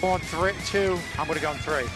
on three, two. I'm going to go on three.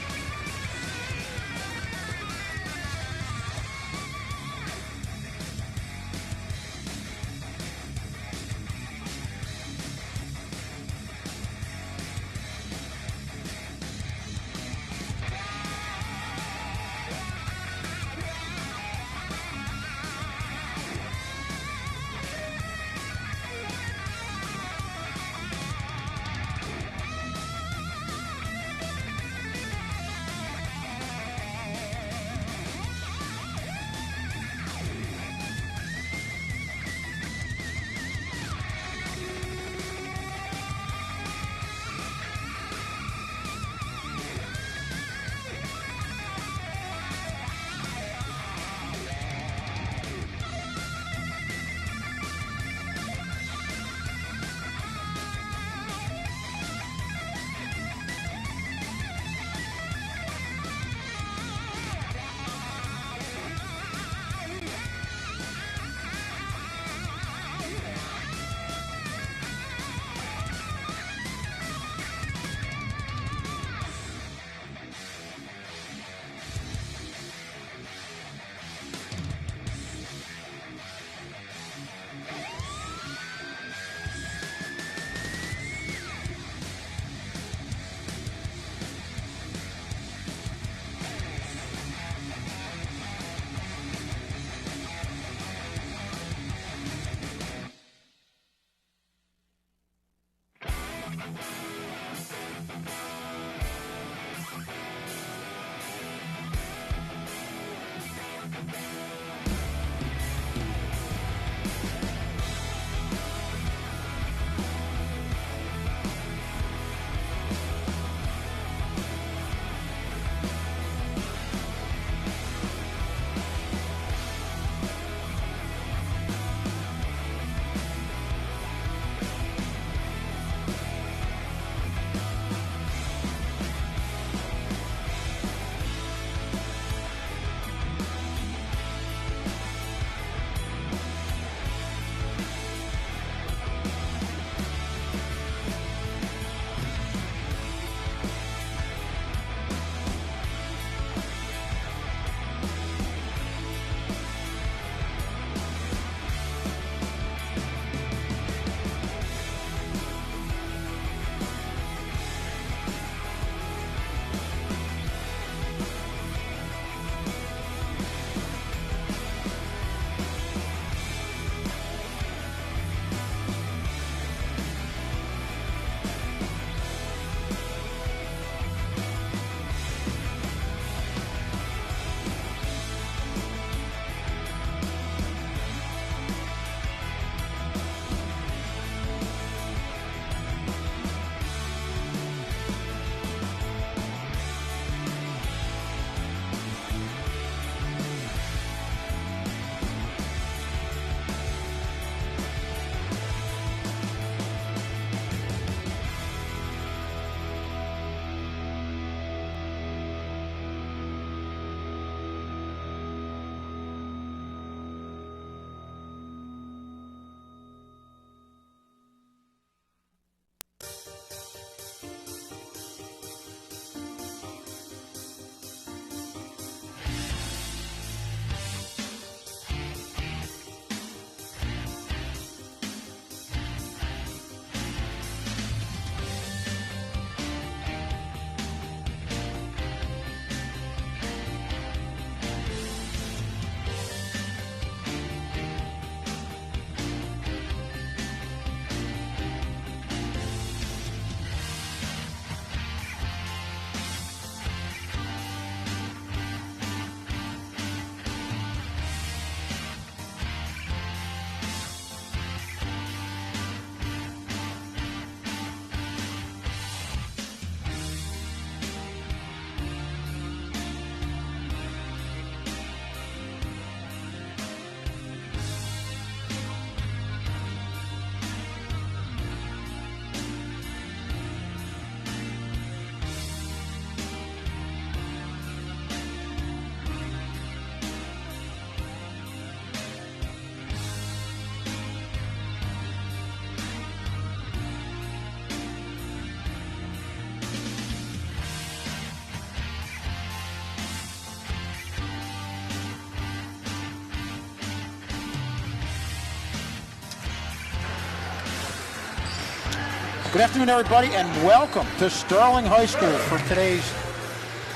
Good afternoon, everybody, and welcome to Sterling High School for today's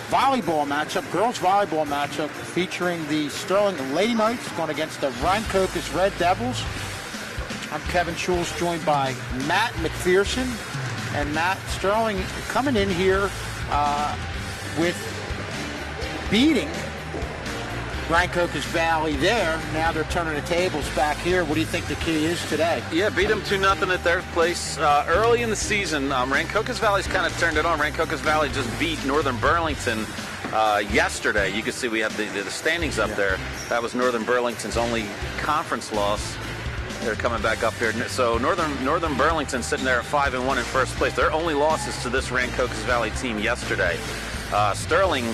volleyball matchup, girls volleyball matchup, featuring the Sterling Lady Knights going against the Rancocas Red Devils. I'm Kevin Schulz, joined by Matt McPherson. And Matt, Sterling coming in here with beating Rancocas Valley there. Now they're turning the tables back here. What do you think the key is today? Yeah, beat them 2-0 at their place. Early in the season, Rancocas Valley's kind of turned it on. Rancocas Valley just beat Northern Burlington yesterday. You can see we have the standings up there. That was Northern Burlington's only conference loss. They're coming back up here. So Northern Burlington sitting there at 5-1 in first place. Their only losses to this Rancocas Valley team yesterday. Sterling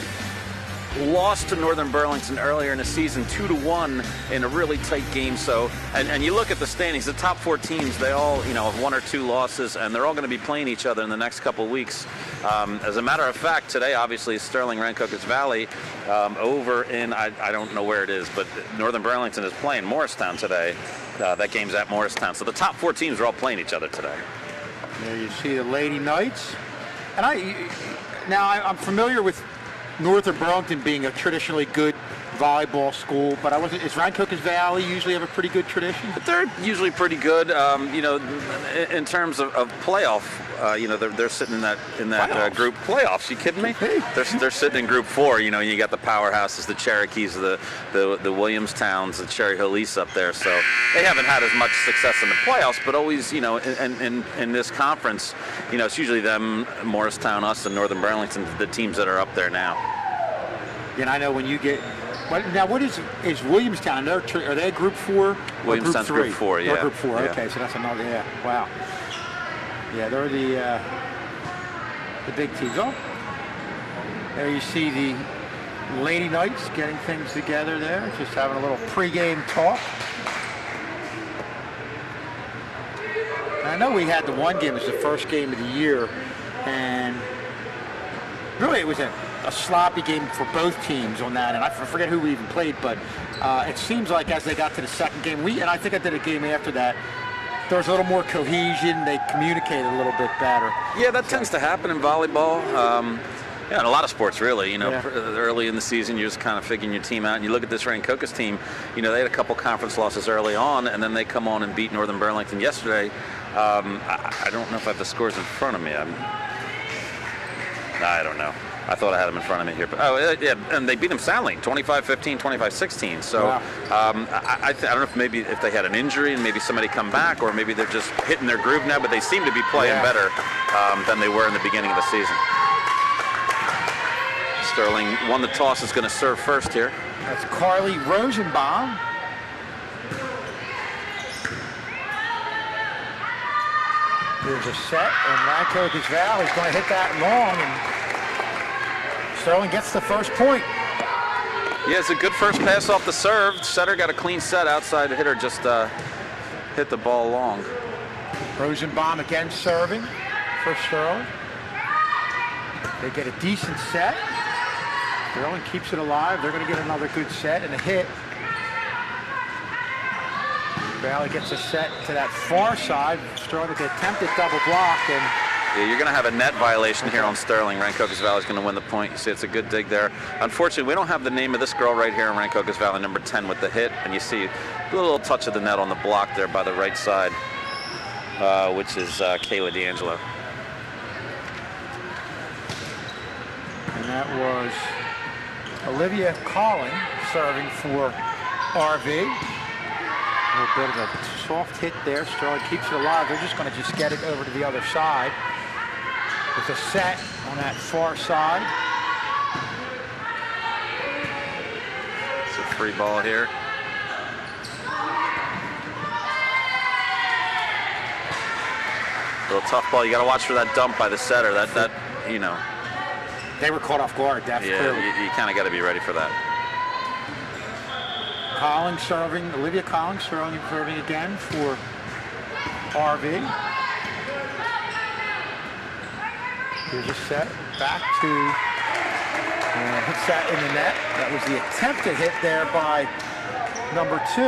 lost to Northern Burlington earlier in the season 2-1 in a really tight game. So and you look at the standings, the top 4 teams, they all have 1 or 2 losses, and they're all going to be playing each other in the next couple of weeks. As a matter of fact, today obviously Sterling Rancocas Valley over in I don't know where it is, but Northern Burlington is playing Morristown today. That game's at Morristown. So the top 4 teams are all playing each other today. There you see the Lady Knights. And I'm familiar with Northern Burlington being a traditionally good volleyball school, but is Rancocas Valley usually have a pretty good tradition? They're usually pretty good. In terms of playoff, they're sitting in that group playoffs. You kidding me? Hey. They're sitting in group 4. You got the powerhouses, the Cherokees, the Williamstowns, the Cherry Hills up there. So they haven't had as much success in the playoffs, but always, in this conference, it's usually them, Morristown, us, and Northern Burlington, the teams that are up there now. And I know when you get. Now, what is Williamstown? Are they group 4? Williamstown's group 4, yeah. They're group 4, yeah. Okay, so that's another, yeah, wow. Yeah, they're the big teams. Oh, there you see the Lady Knights getting things together there, just having a little pregame talk. And I know we had the one game, it was the first game of the year, and really it was a sloppy game for both teams on that, and I forget who we even played, but it seems like as they got to the second game, and I think I did a game after that, there was a little more cohesion, they communicated a little bit better. Yeah, that tends to happen in volleyball. In a lot of sports, really. Early in the season, you're just kind of figuring your team out, and you look at this Rancocas team, they had a couple conference losses early on, and then they come on and beat Northern Burlington yesterday. I don't know if I have the scores in front of me. I don't know. I thought I had them in front of me here. But, and they beat them soundly, 25-15, 25-16. So wow. I don't know if maybe if they had an injury and maybe somebody come back, or maybe they're just hitting their groove now, but they seem to be playing better than they were in the beginning of the season. Sterling won the toss, is going to serve first here. That's Carly Rosenbaum. Here's a set, and Rancocas Valley is going to hit that long, and Sterling gets the first point. Yeah, it's a good first pass off the serve. Setter got a clean set outside. The hitter just hit the ball long. Rosenbaum again serving for Sterling. They get a decent set. Sterling keeps it alive. They're going to get another good set and a hit. Valley gets a set to that far side. Sterling with the attempted double block, and yeah, you're going to have a net violation here on Sterling. Rancocas Valley is going to win the point. You see it's a good dig there. Unfortunately, we don't have the name of this girl right here in Rancocas Valley, number 10 with the hit. And you see a little touch of the net on the block there by the right side, which is Kayla D'Angelo. And that was Olivia Calling serving for RV. A little bit of a soft hit there. Sterling keeps it alive. They're just going to get it over to the other side. With a set on that far side. It's a free ball here. A little tough ball. You got to watch for that dump by the setter. That They were caught off guard. That's clearly. You kind of got to be ready for that. Collins serving, Olivia Collins serving again for RV. Here's a set, back to, and hits that in the net. That was the attempted hit there by number 2.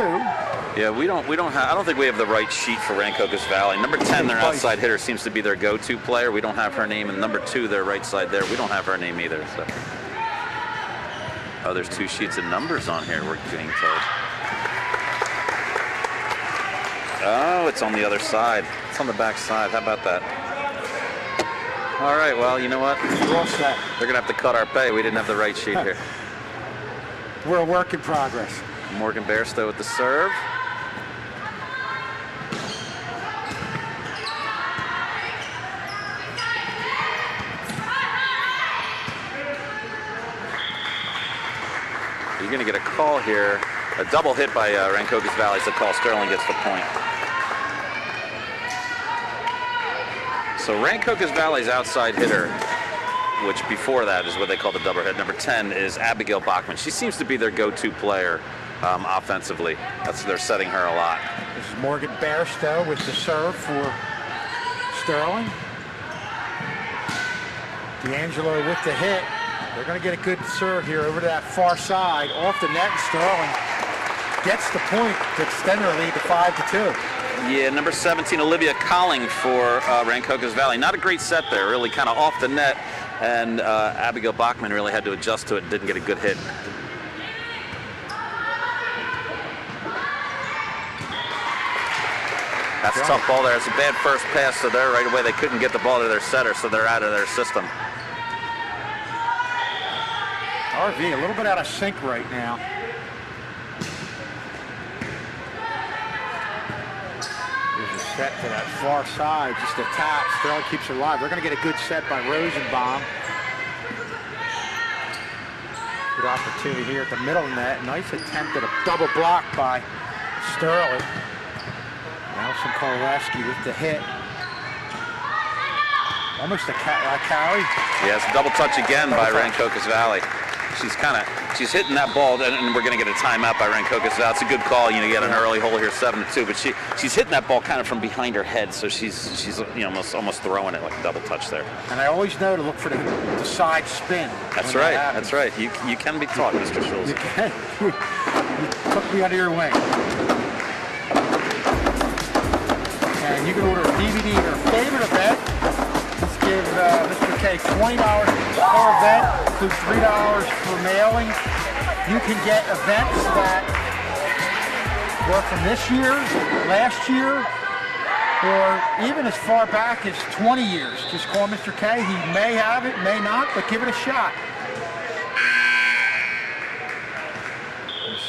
Yeah, we don't have. I don't think we have the right sheet for Rancocas Valley. Number 10, their outside hitter, seems to be their go-to player. We don't have her name, and number 2, their right side there, we don't have her name either. So, oh, there's 2 sheets of numbers on here. We're being told. Oh, it's on the other side. It's on the back side. How about that? All right. Well, you know what? We're all set. They're gonna have to cut our pay. We didn't have the right sheet here. We're a work in progress. Morgan Bairstow with the serve. You're going to get a call here. A double hit by Rancocas Valley. So call. Sterling gets the point. So Rancocas Valley's outside hitter, which before that is what they call the double hit. Number 10 is Abigail Bachman. She seems to be their go-to player offensively. They're setting her a lot. This is Morgan Bairstow with the serve for Sterling. D'Angelo with the hit. They're going to get a good serve here over to that far side, off the net. Sterling gets the point to extend their lead to 5-2. Yeah, number 17, Olivia Colling for Rancocas Valley. Not a great set there, really kind of off the net, and Abigail Bachman really had to adjust to it, didn't get a good hit. That's a tough ball there. It's a bad first pass, so there right away they couldn't get the ball to their setter, so they're out of their system. RV a little bit out of sync right now. There's a set to that far side, just a tap. Sterling keeps it alive. They're going to get a good set by Rosenbaum. Good opportunity here at the middle net. Nice attempt at a double block by Sterling. Nelson Kowalski with the hit. Almost a carry. Yeah, it's a double touch again by Rancocas Valley. She's hitting that ball, and we're going to get a timeout by Rancocas Valley. It's a good call. You get an early hole here, 7-2. But she's hitting that ball kind of from behind her head, so she's almost throwing it like a double touch there. And I always know to look for the side spin. That's right. That's right. You can be taught, Mr. Schultz. You can. You took me under your wing. And you can order a DVD or a favorite event. Let's give Mr. K $20 per event, includes $3 for mailing. You can get events that were from this year, last year, or even as far back as 20 years. Just call Mr. K. He may have it, may not, but give it a shot.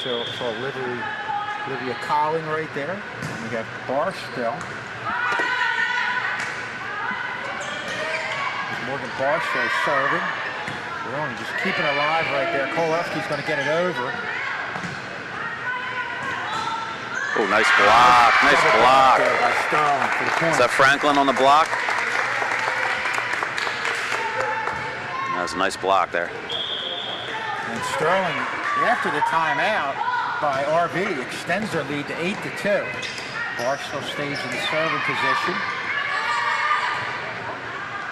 So Olivia Colling right there. And we got Barstow. Morgan Barstow serving. Sterling just keeping it alive right there. Kolewski's going to get it over. Oh, nice block. Nice block. By Sterling for the point. Is that Franklin on the block? That was a nice block there. And Sterling, after the timeout by RV, extends their lead to 8-2. Barstow stays in the serving position.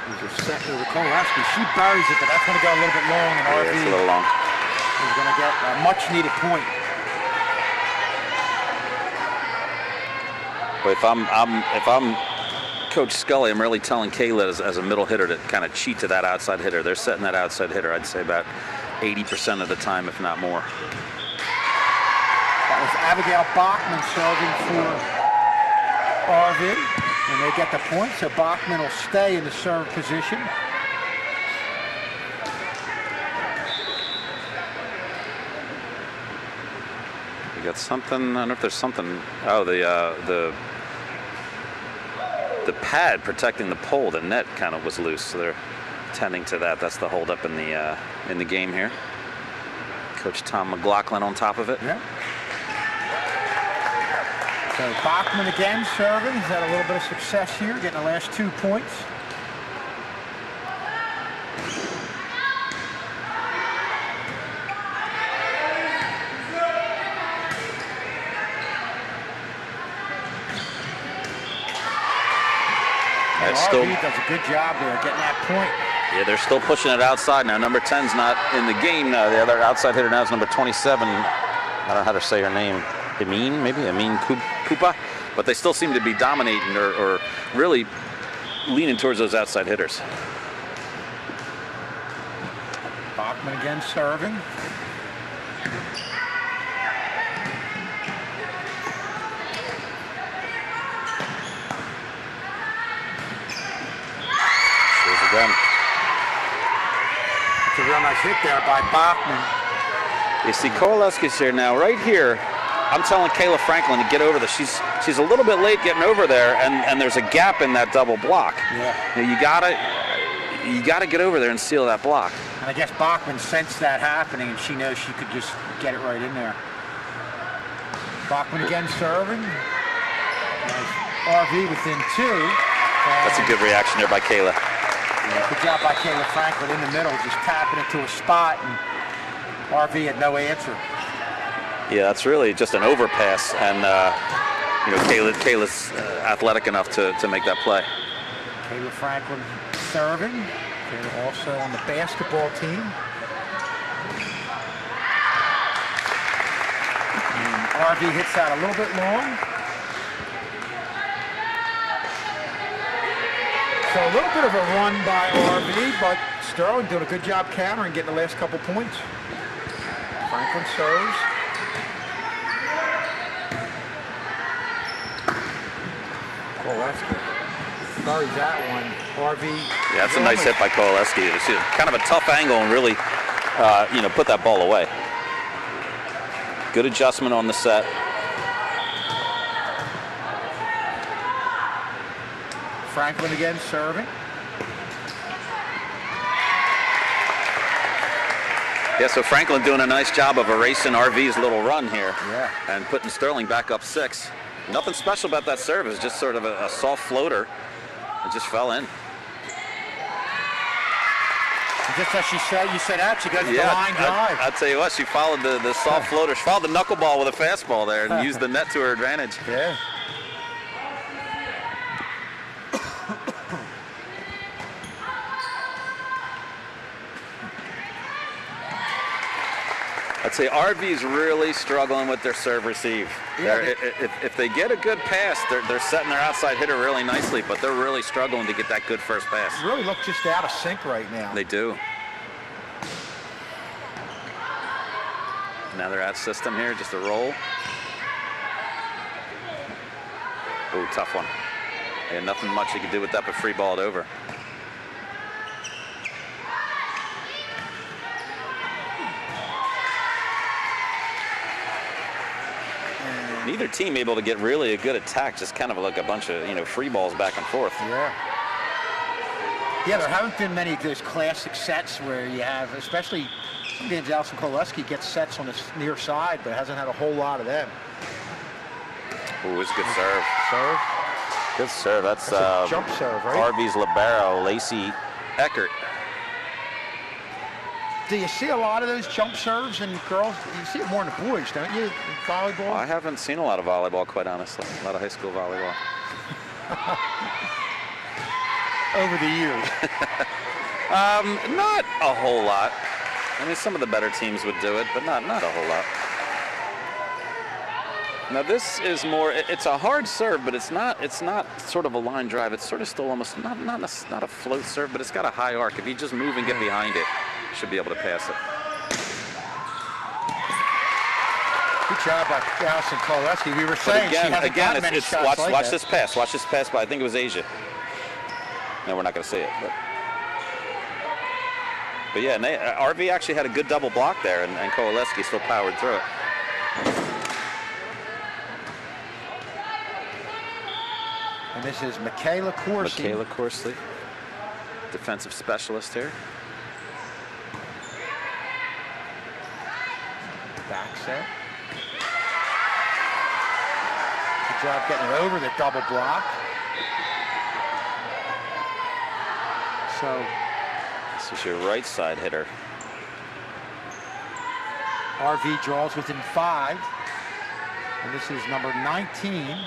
There's a set to the Kolewski. She buries it, but that's going to go a little bit long, and RV it's a little long. is going to get a much-needed point. But if I'm Coach Scully, I'm really telling Kayla as a middle hitter to kind of cheat to that outside hitter. They're setting that outside hitter, I'd say about 80% of the time, if not more. That was Abigail Bachman serving for RV. And they get the point, so Bachman will stay in the serve position. We got something. I don't know if there's something. Oh, the pad protecting the pole, the net kind of was loose, so they're tending to that. That's the holdup in the game here. Coach Tom McLaughlin on top of it. Yeah. So Bachman again serving. He's had a little bit of success here, getting the last 2 points. RV does a good job there getting that point. Yeah, they're still pushing it outside now. Number 10's not in the game now. The other outside hitter now is number 27. I don't know how to say her name. Amin Kupa, but they still seem to be dominating or really leaning towards those outside hitters. Bachman again serving. Again. It's a real nice hit there by Bachman. You see Kowaleski's here now. Right here, I'm telling Kayla Franklin to get over this. She's a little bit late getting over there, and there's a gap in that double block. Yeah. Now you gotta get over there and seal that block. And I guess Bachman sensed that happening, and she knows she could just get it right in there. Bachman again serving. Nice RV within 2. That's a good reaction there by Kayla. Yeah, good job by Kayla Franklin in the middle, just tapping it to a spot, and RV had no answer. Yeah, that's really just an overpass, and Kayla's athletic enough to make that play. Kayla Franklin serving. They're also on the basketball team. And RV hits that a little bit long. So a little bit of a run by RV, but Sterling doing a good job countering, getting the last couple points. Franklin serves. Kowaleski buries that one. RV. Yeah, that's a nice hit by Kowaleski. It's kind of a tough angle and really, put that ball away. Good adjustment on the set. Franklin again serving. Yeah, so Franklin doing a nice job of erasing RV's little run here. Yeah. And putting Sterling back up 6. Nothing special about that serve. It's just sort of a soft floater. It just fell in. Just as you said that, she goes to the line drive. I'll tell you what, she followed the soft floater. She followed the knuckleball with a fastball there and used the net to her advantage. Yeah. I'd say RV's really struggling with their serve receive. Yeah, if they get a good pass, they're setting their outside hitter really nicely, but they're really struggling to get that good first pass. Really look just out of sync right now. They do. Now they're out system here, just a roll. Oh, tough one. Yeah, nothing much you can do with that but free ball it over. Neither team able to get really a good attack, just kind of like a bunch of, free balls back and forth. Yeah. Yeah, there haven't been many of those classic sets where you have, especially sometimes Allison Kowaleski gets sets on the near side, but hasn't had a whole lot of them. Ooh, it's a good serve. Serve? Good serve. That's a jump serve, right? RV's libero, Lacey Eckert. Do you see a lot of those jump serves in girls? You see it more in the boys, don't you, in volleyball? I haven't seen a lot of volleyball, quite honestly. A lot of high school volleyball. Over the years. Not a whole lot. I mean, some of the better teams would do it, but not a whole lot. Now this is more. It's a hard serve, but it's not sort of a line drive. It's sort of still almost not a float serve, but it's got a high arc. If you just move and get behind it, you should be able to pass it. Good job by Allison Kowaleski. We were saying she hasn't gotten many shots like watch that. this pass. Watch this pass by, I think it was Asia. No, we're not going to see it. But yeah, RV actually had a good double block there, and Kowaleski still powered through it. And this is Michaela Corsi. Michaela Corsi, defensive specialist here. Back set. Good job getting it over the double block. So this is your right side hitter. RV draws within 5. And this is number 19.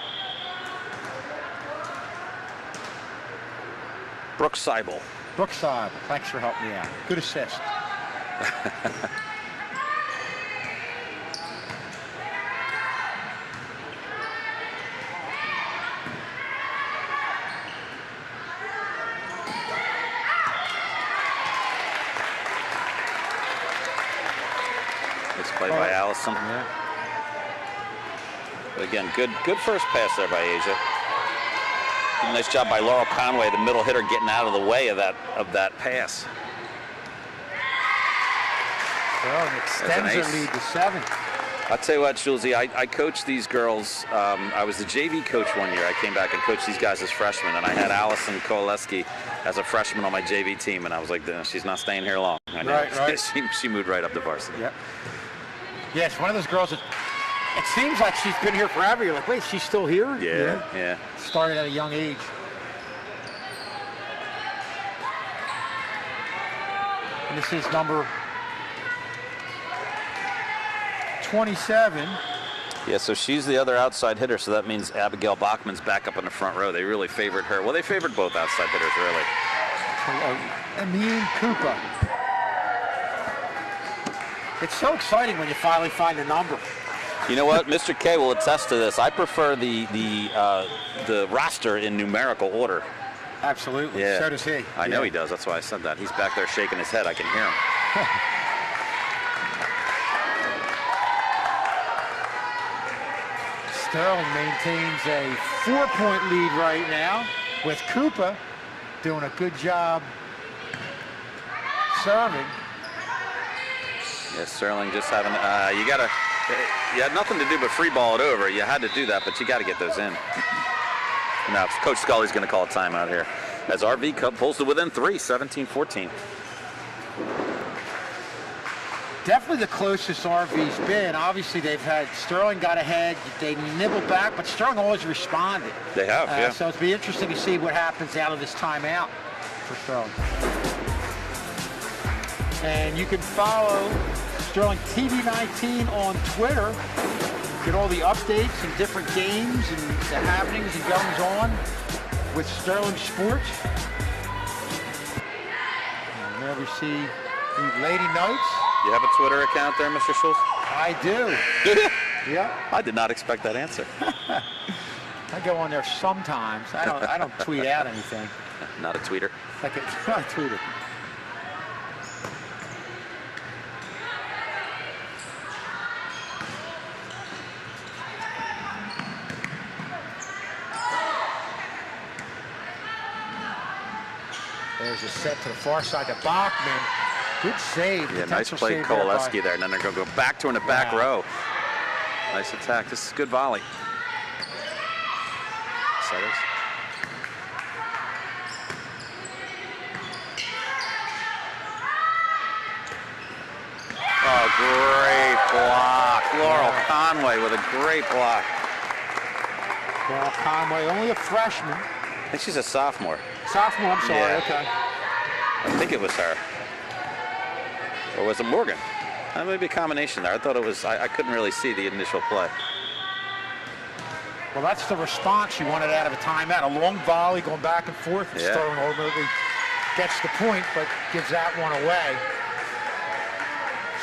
Brooke Seibel. Brooke Seibel, thanks for helping me out. Good assist. Nice play by Allison. Yeah. But again, good first pass there by Asia. Nice job by Laurel Conway, the middle hitter, getting out of the way of that pass. Well, it extends their lead to 7. I'll tell you what, Schulze, I coached these girls. I was the JV coach one year. I came back and coached these guys as freshmen, and I had Allison Koleski as a freshman on my JV team, and I was like, she's not staying here long. I know. Right. she moved right up to varsity. Yep. Yeah, it's one of those girls that it seems like she's been here forever. You're like, wait, she's still here? Yeah. Started at a young age. And this is number 27. Yeah, so she's the other outside hitter, so that means Abigail Bachman's back up in the front row. They really favored her. Well, they favored both outside hitters, really. Amin Koopa. It's so exciting when you finally find a number. You know what? Mr. K will attest to this. I prefer the roster in numerical order. Absolutely. Yeah. So does he. I know he does. That's why I said that. He's back there shaking his head. I can hear him. Sterling maintains a 4-point lead right now, with Koopa doing a good job serving. Yeah, Sterling just having, you had nothing to do but free ball it over. You had to do that, but you got to get those in. Now, Coach Scully's going to call a timeout here as RV Cup pulls to within 3, 17-14. Definitely the closest RV's been. Obviously, they've had Sterling got ahead. They nibbled back, but Sterling always responded. They have, yeah. So it'll be interesting to see what happens out of this timeout for Sterling. And you can follow Sterling TV19 on Twitter. Get all the updates and different games and the happenings and goings on with Sterling Sports. And there we see the Lady Knights. You have a Twitter account there, Mr. Schultz? I do. Yeah. I did not expect that answer. I go on there sometimes. I don't tweet out anything. Not a tweeter. I tweet it. There's a set to the far side to Bachman. Good save. Yeah, nice play, Koleski there. And then they're going to go back to in the back row. Nice attack. This is good volley. Setters. Oh, great block. Laurel Conway with a great block. Laurel Conway, only a freshman. I think she's a sophomore. Sophomore, I'm sorry, okay. I think it was her. Or was it Morgan? That may be a combination there. I thought it was, I couldn't really see the initial play. Well, that's the response you wanted out of a timeout. A long volley going back and forth. And Sterling ultimately gets the point, but gives that one away.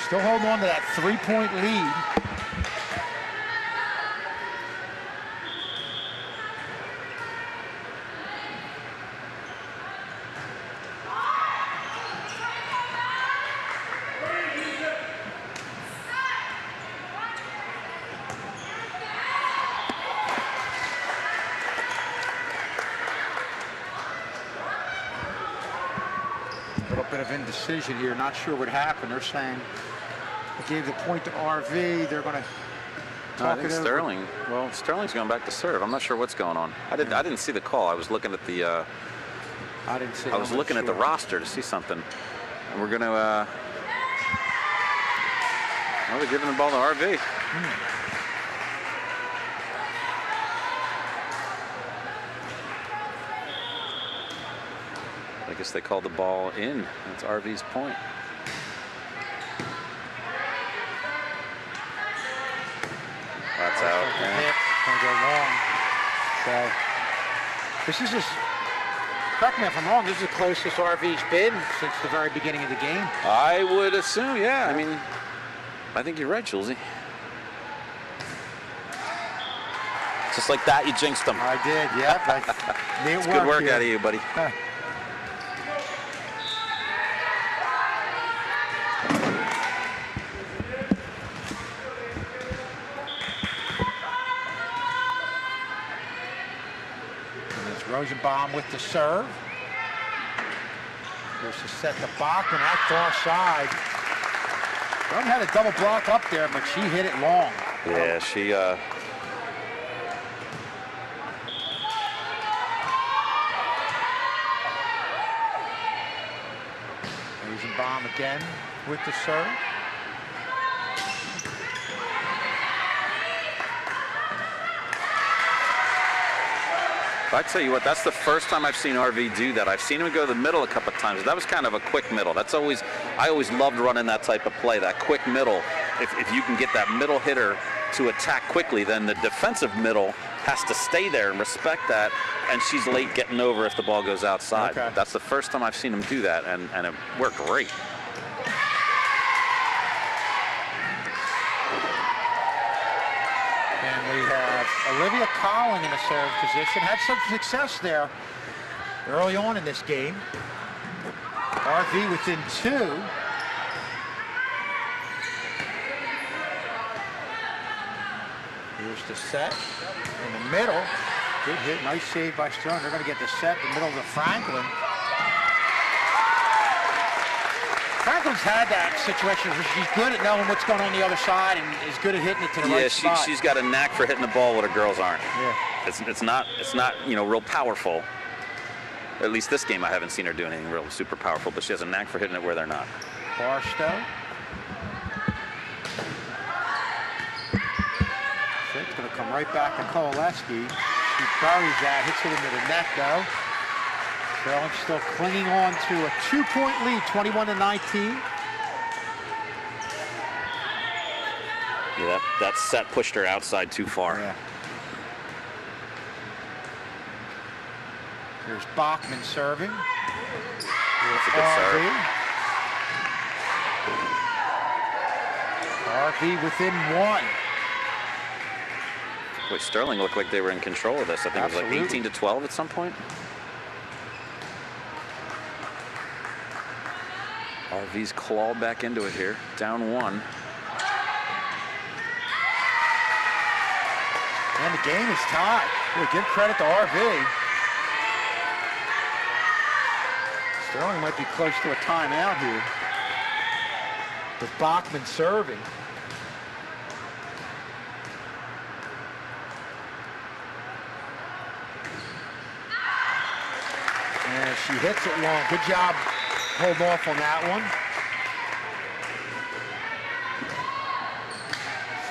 Still holding on to that 3-point lead. Bit of indecision here, not sure what happened. They're saying they gave the point to RV. They're going to talk it over. Sterling. Well, Sterling's going back to serve. I'm not sure what's going on. I didn't see the call. I was looking at the. I didn't see. I was looking at the roster to see something. And we're going to. Well, they're giving the ball to RV. I guess they called the ball in. That's RV's point. That's out. Going to go long. So this is just, correct me if I'm wrong, this is the closest RV's been since the very beginning of the game. I would assume, yeah. I mean, I think you're right, Schulze. Just like that, you jinxed them. I did, yeah. It's good work out of you, buddy. Rosenbaum with the serve. Here's to set the Bachman at far side. Dunn had a double block up there, but she hit it long. Yeah, she... Rosenbaum again with the serve. I tell you what, that's the first time I've seen RV do that. I've seen him go to the middle a couple of times. That was kind of a quick middle. That's always, I always loved running that type of play, that quick middle. If you can get that middle hitter to attack quickly, then the defensive middle has to stay there and respect that, and she's late getting over if the ball goes outside. Okay. That's the first time I've seen him do that, and it worked great. And we have Olivia Colling in a serve position. Had some success there early on in this game. RV within 2. Here's the set in the middle. Good hit, nice save by Stone. They're going to get the set in the middle of Franklin. Franklin's had that situation where she's good at knowing what's going on the other side and is good at hitting it to the right spot. Yeah, she's got a knack for hitting the ball where the girls aren't. Yeah. It's not real powerful. At least this game I haven't seen her do anything real super powerful, but she has a knack for hitting it where they're not. Barstow. It's going to come right back to Kowaleski. She buries that, hits it into the net though. Sterling still clinging on to a 2-point lead, 21-19. Yeah, that set pushed her outside too far. Yeah. Here's Bachman serving. That's a good serve. RV within 1. Boy, Sterling looked like they were in control of this. I think Absolutely. it was like 18-12 at some point. RV's clawed back into it here, down 1. And the game is tied. Boy, give credit to RV. Sterling might be close to a timeout here. With Bachman serving. And she hits it long. Good job holding off on that one.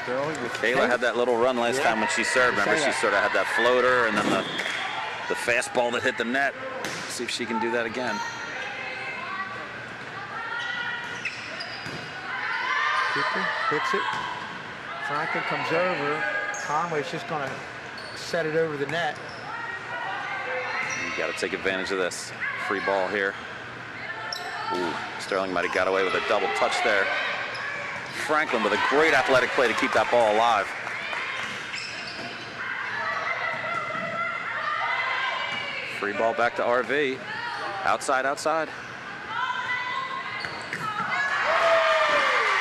Sterling with Kayla had that little run last time when she served. Remember, she sort of had that floater and then the fastball that hit the net. See if she can do that again. Hits it. Franklin comes over. Conway's just going to set it over the net. You got to take advantage of this. Free ball here. Ooh, Sterling might have got away with a double touch there. Franklin with a great athletic play to keep that ball alive. Free ball back to RV. Outside, outside.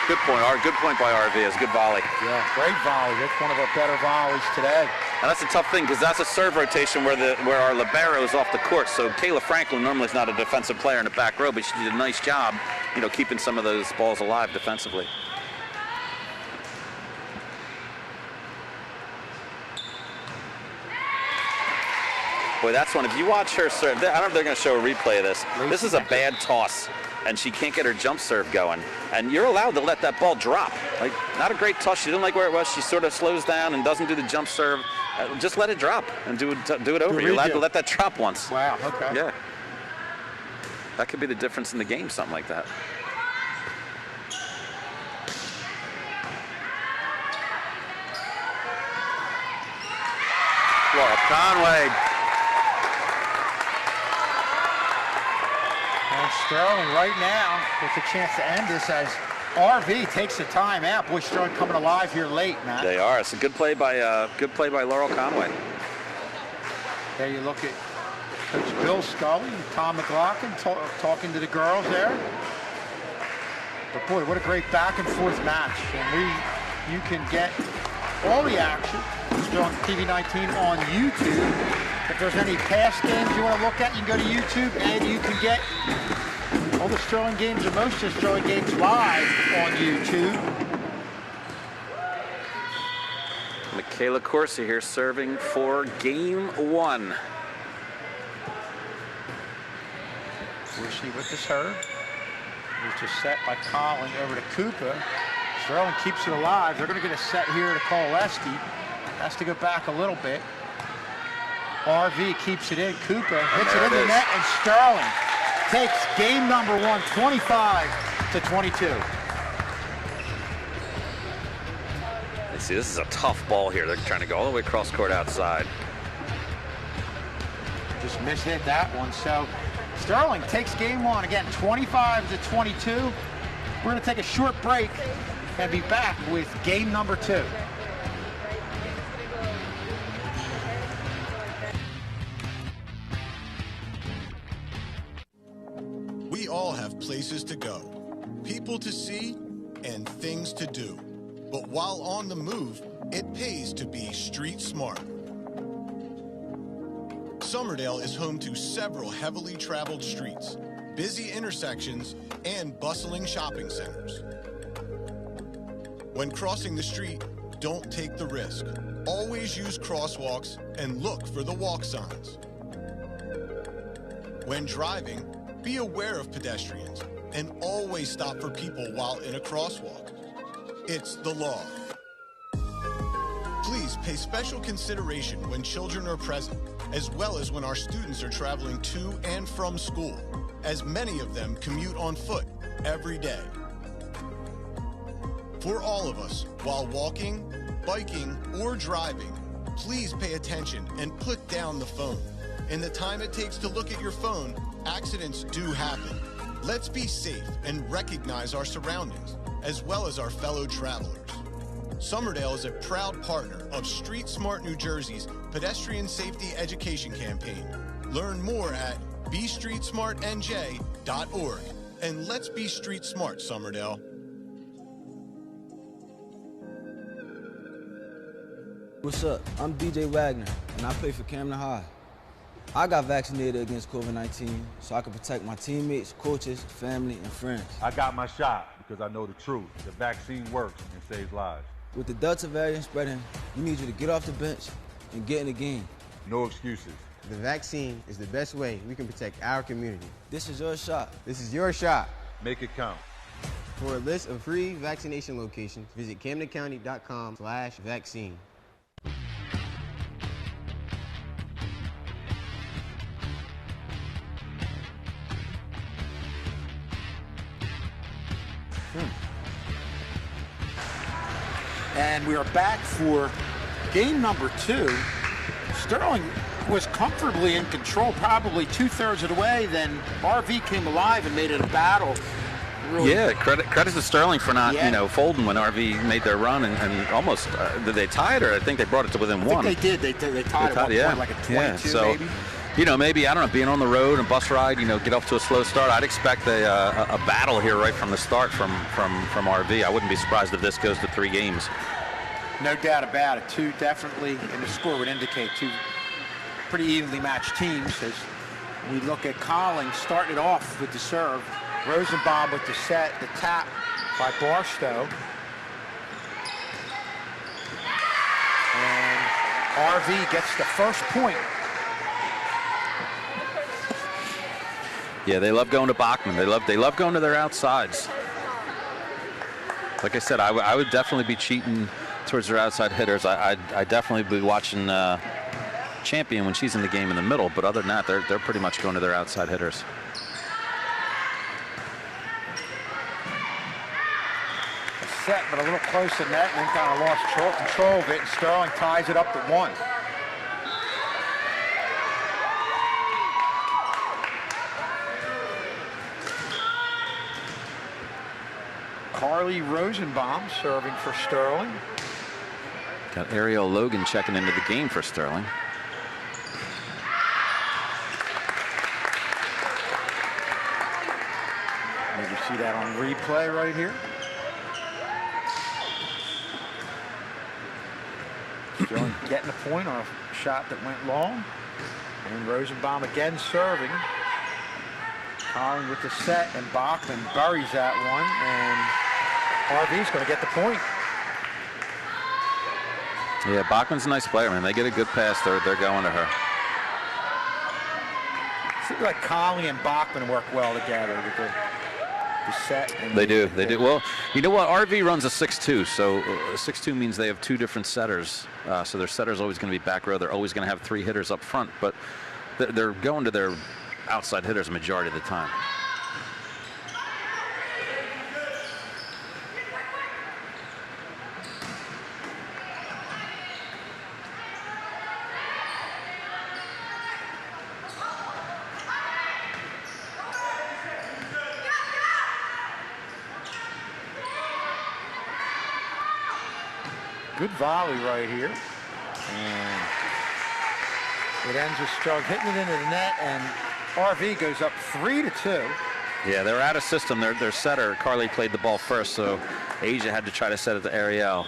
Good point, good point by RV. It's a good volley. Yeah, great volley. That's one of our better volleys today. And that's a tough thing because that's a serve rotation where our libero is off the court. So Kayla Franklin normally is not a defensive player in the back row, but she did a nice job, keeping some of those balls alive defensively. Boy, that's one. If you watch her serve, I don't know if they're going to show a replay of this. This is a bad toss, and she can't get her jump serve going. And you're allowed to let that ball drop. Like, not a great toss. She didn't like where it was. She sort of slows down and doesn't do the jump serve. Just let it drop and do it over. You're allowed to let that drop once. Wow, okay. Yeah. That could be the difference in the game, something like that. Laura Conway. And Sterling right now with a chance to end this as RV takes the timeout. Boy, Sterling coming alive here late, Matt. They are. It's a good play by Laurel Conway. There you look at Coach Bill Scully and Tom McLaughlin talking to the girls there. But boy, what a great back and forth match. And you can get all the action Sterling TV 19 on YouTube. If there's any past games you want to look at, you can go to YouTube and you can get all the Sterling games or most of the Sterling games live on YouTube. Michaela Corsi here serving for game 1. Corsi with the serve. It's just set by Collin over to Cooper. Sterling keeps it alive. They're going to get a set here to Koleski. Has to go back a little bit. RV keeps it in. Cooper hits it in the net, and Sterling takes game number 1, 25-22. See, this is a tough ball here. They're trying to go all the way across court outside. Just mishit that one. So Sterling takes game 1 again, 25-22. We're going to take a short break and be back with game number 2. We all have places to go, people to see, and things to do. But while on the move, it pays to be street smart. Summerdale is home to several heavily traveled streets, busy intersections, and bustling shopping centers. When crossing the street, don't take the risk. Always use crosswalks and look for the walk signs. When driving, be aware of pedestrians and always stop for people while in a crosswalk. It's the law. Please pay special consideration when children are present, as well as when our students are traveling to and from school, as many of them commute on foot every day. For all of us, while walking, biking, or driving, please pay attention and put down the phone. In the time it takes to look at your phone, accidents do happen. Let's be safe and recognize our surroundings, as well as our fellow travelers. Summerdale is a proud partner of Street Smart New Jersey's Pedestrian Safety Education Campaign. Learn more at bestreetsmartnj.org. And let's be street smart, Summerdale. What's up? I'm DJ Wagner, and I play for Camden High. I got vaccinated against COVID-19 so I can protect my teammates, coaches, family, and friends. I got my shot because I know the truth. The vaccine works and saves lives. With the Delta variant spreading, we need you to get off the bench and get in the game. No excuses. The vaccine is the best way we can protect our community. This is your shot. This is your shot. Make it count. For a list of free vaccination locations, visit CamdenCounty.com/vaccine. And we are back for game number 2. Sterling was comfortably in control, probably 2/3 of the way. Then RV came alive and made it a battle. Really. Yeah, credit to Sterling for not, folding when RV made their run and almost did they tie it, or I think they brought it to within 1. I think they did. They tied it at one point, like a 22 so, maybe. Maybe, I don't know, being on the road and bus ride, get off to a slow start. I'd expect a battle here right from the start from RV. I wouldn't be surprised if this goes to 3 games. No doubt about it. 2 definitely, and the score would indicate 2 pretty evenly matched teams. As we look at Collins starting it off with the serve. Rosenbaum with the set, the tap by Barstow. And RV gets the first point. Yeah, they love going to Bachman. They love going to their outsides. Like I said, I would definitely be cheating towards their outside hitters. I'd definitely be watching Champion when she's in the game in the middle, but other than that, they're pretty much going to their outside hitters. Set, but a little close to net, and then kind of lost control of it, and Sterling ties it up at 1. Carly Rosenbaum serving for Sterling. Got Ariel Logan checking into the game for Sterling. Maybe see that on replay right here. Sterling getting a point on a shot that went long. And Rosenbaum again serving. Collin with the set, and Bachman buries that one, and RV's going to get the point. Yeah, Bachman's a nice player, man. They get a good pass, they're going to her. Seems like Collin and Bachman work well together with the set. And They do. Well, you know what? RV runs a 6-2, so 6-2 means they have two different setters. So their setter's always going to be back row. They're always going to have three hitters up front, but they're going to their outside hitters majority of the time. Good volley right here. And it ends with Strug hitting it into the net, and RV goes up 3-2. Yeah, they're out of system. Their setter, Carly, played the ball first, so Asia had to try to set it to Ariel.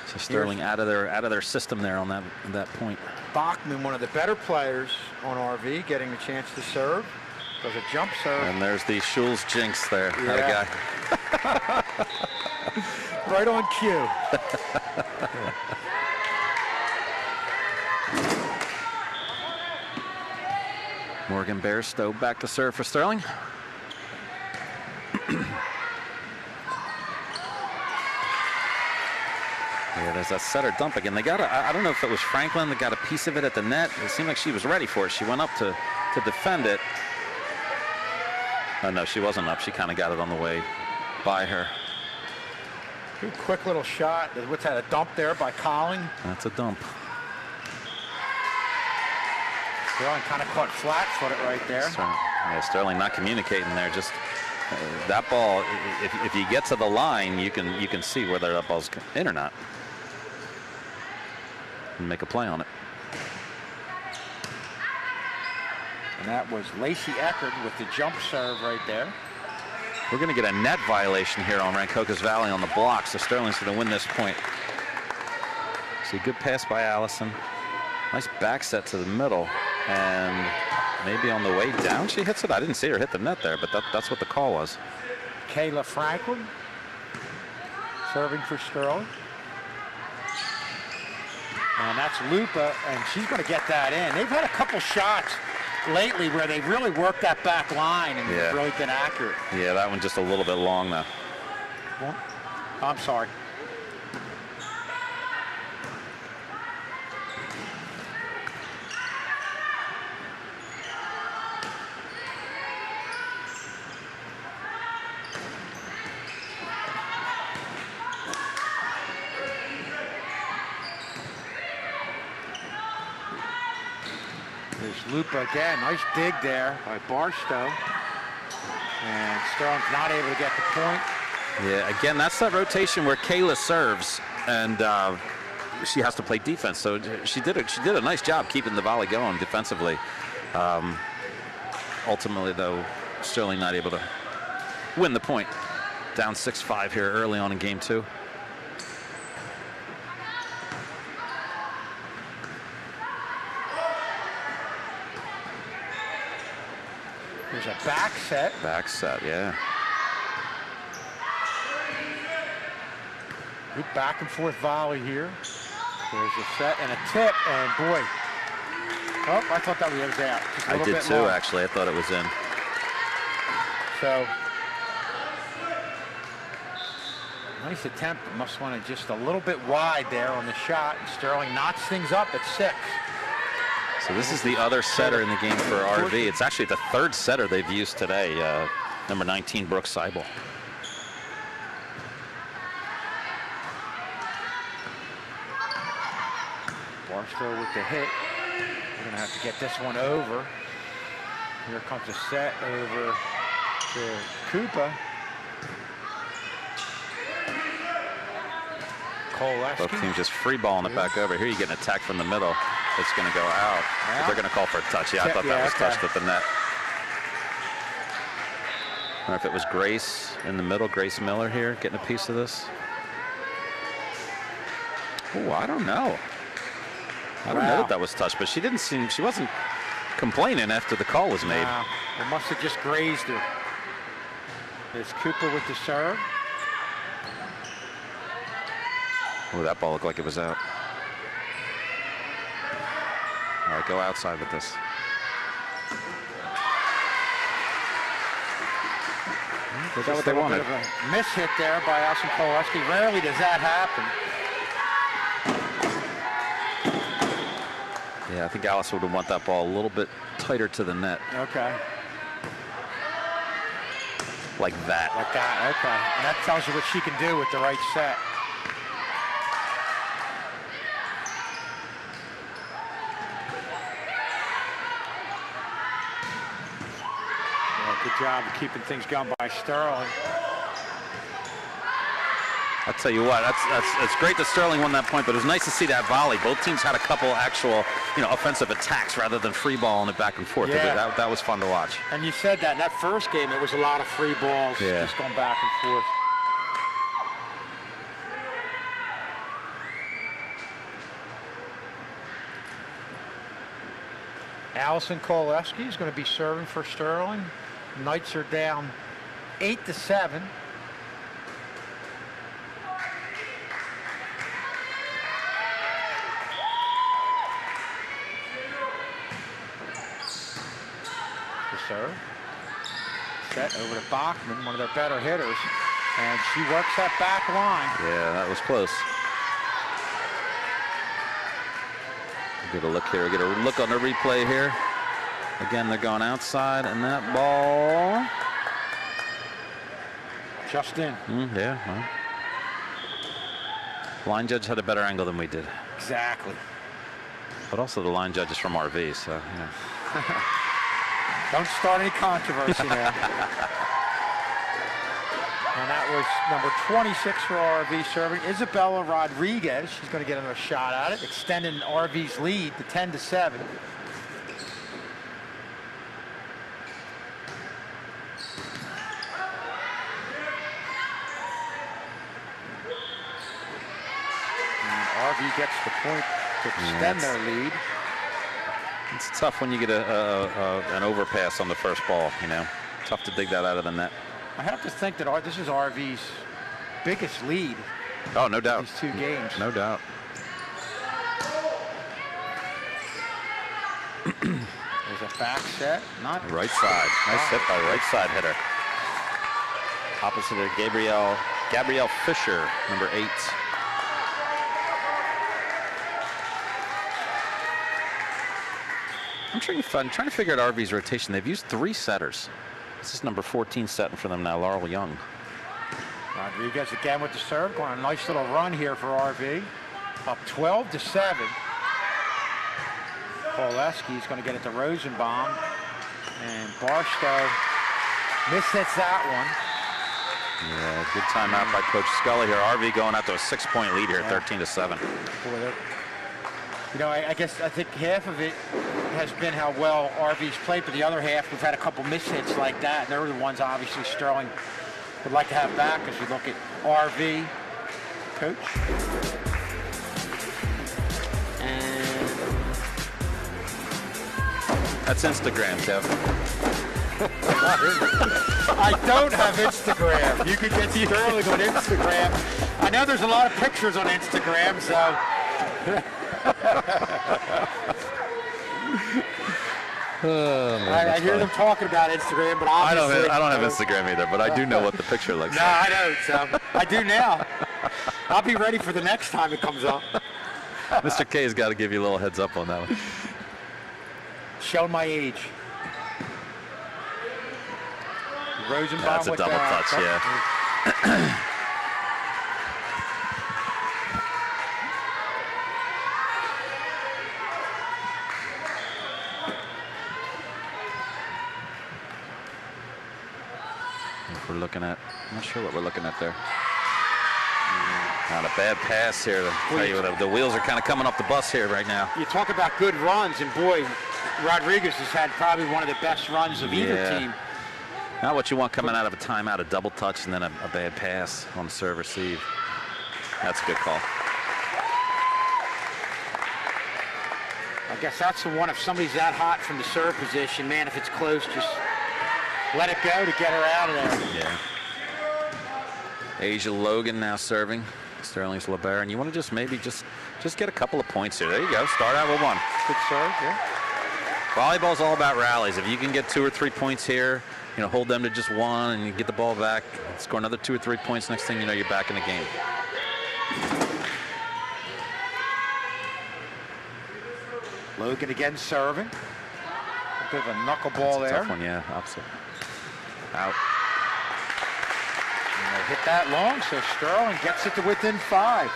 So Sterling out of their system there on that point. Bachman, one of the better players on RV, getting the chance to serve. Does a jump serve. And there's the Schulz jinx there. Yeah. That guy. Right on cue. Morgan Bairstow back to serve for Sterling. Yeah, there's that setter dump again. They got I don't know if it was Franklin that got a piece of it at the net. It seemed like she was ready for it. She went up to defend it. Oh, no, she wasn't up. She kind of got it on the way by her. Good quick little shot. What's that, a dump there by Collin? That's a dump. Sterling kind of caught flat-footed right there. Yeah, Sterling not communicating there. Just that ball, if you get to the line, you can see whether that ball's in or not. And make a play on it. And that was Lacey Eckert with the jump serve right there. We're going to get a net violation here on Rancocas Valley on the block, so Sterling's going to win this point. See, good pass by Allison. Nice back set to the middle, and maybe on the way down she hits it. I didn't see her hit the net there, but that's what the call was. Kayla Franklin serving for Sterling. And that's Lupa, and she's going to get that in. They've had a couple shots lately where they've really worked that back line and really been accurate. Yeah, that one just a little bit long though. Well, I'm sorry. There's Lupa again. Nice dig there by Barstow. And Sterling's not able to get the point. Yeah, again, that's that rotation where Kayla serves, and she has to play defense. So she did a nice job keeping the volley going defensively. Ultimately, though, Sterling not able to win the point. Down 6-5 here early on in game 2. There's a back set. Back set, yeah. Good back and forth volley here. There's a set and a tip, and boy. Oh, I thought that was out. Just a I little did bit too, long. actually. I thought it was in. So, nice attempt. Must want to just a little bit wide there on the shot. Sterling knots things up at 6. So this is the other setter in the game for RV. It's actually the third setter they've used today, number 19, Brooke Seibel. Barstow with the hit. We're going to have to get this one over. Here comes a set over to Koopa. Both teams just free balling it back over. Here you get an attack from the middle. It's going to go out. Yeah. They're going to call for a touch. Yeah, I thought that was touched at the net. I don't know if it was Grace in the middle, Grace Miller here getting a piece of this. Oh, I don't know. I don't know that was touched, but she wasn't complaining after the call was made. It must have just grazed her. There's Cooper with the serve. Oh, that ball looked like it was out. All right, go outside with this. Is that what they wanted? A miss hit there by Allison Kowalski. Rarely does that happen. Yeah, I think Alice would want that ball a little bit tighter to the net. Okay. Like that. Like that, okay. And that tells you what she can do with the right set. Good job of keeping things going by Sterling. I'll tell you what, it's great that Sterling won that point, but it was nice to see that volley. Both teams had a couple actual, offensive attacks rather than free balling it back and forth. Yeah. That was fun to watch. And you said that in that first game, it was a lot of free balls, just going back and forth. Allison Kowalski is going to be serving for Sterling. Knights are down 8-7. The serve. Set over to Bachman, one of their better hitters. And she works that back line. Yeah, that was close. Get a look here. Get a look on the replay here. Again, they're going outside, and that ball just in. Yeah. Well. Line judge had a better angle than we did. Exactly. But also the line judge is from RV, so Don't start any controversy now. And that was number 26 for RV serving, Isabella Rodriguez. She's going to get another shot at it, extending RV's lead to 10-7. RV gets the point to extend their lead. It's tough when you get an overpass on the first ball, Tough to dig that out of the net. I have to think that this is RV's biggest lead. Oh, no doubt. These two games. No doubt. There's a back set. Not right side. Nice hit by right side hitter. Opposite of Gabrielle Fisher, number 8. I'm trying to figure out RV's rotation. They've used 3 setters. This is number 14 setting for them now, Laurel Young. Rodriguez again with the serve, going on a nice little run here for RV. Up 12-7. Kowalski's going to get it to Rosenbaum. And Barstow mishits that one. Yeah, good timeout by Coach Scully here. RV going out to a 6-point lead here, 13-7. Boy, I think half of it has been how well RV's played, but the other half, we've had a couple mishits like that. And they're the ones, obviously, Sterling would like to have back as you look at RV. Coach. And that's Instagram, Kev. I don't have Instagram. You could get Sterling on Instagram. I know there's a lot of pictures on Instagram, so. I hear them talking about Instagram, but obviously I don't have Instagram either, but I do know what the picture looks like. No, I don't. So I do now. I'll be ready for the next time it comes up. Mr. K's got to give you a little heads up on that one. Show my age. Rosenbaum. That's a double touch, yeah. We're looking at, I'm not sure what we're looking at there. Not a bad pass here. To tell you, the wheels are kind of coming off the bus here right now. You talk about good runs, and boy, Rodriguez has had probably one of the best runs of either team. Not what you want coming out of a timeout, a double touch and then a bad pass on the serve receive. That's a good call. I guess that's the one. If somebody's that hot from the serve position, man, if it's close, just let it go to get her out of there. Yeah. Asia Logan now serving. Sterling's libero, and you want to just maybe just get a couple of points here. There you go. Start out with 1. Good serve, yeah. Volleyball's all about rallies. If you can get 2 or 3 points here, you know, hold them to just 1, and you get the ball back, score another 2 or 3 points. Next thing you know, you're back in the game. Logan again serving. A bit of a knuckleball there. Tough one, yeah. Opposite. Out. And they hit that long, so Sterling gets it to within 5.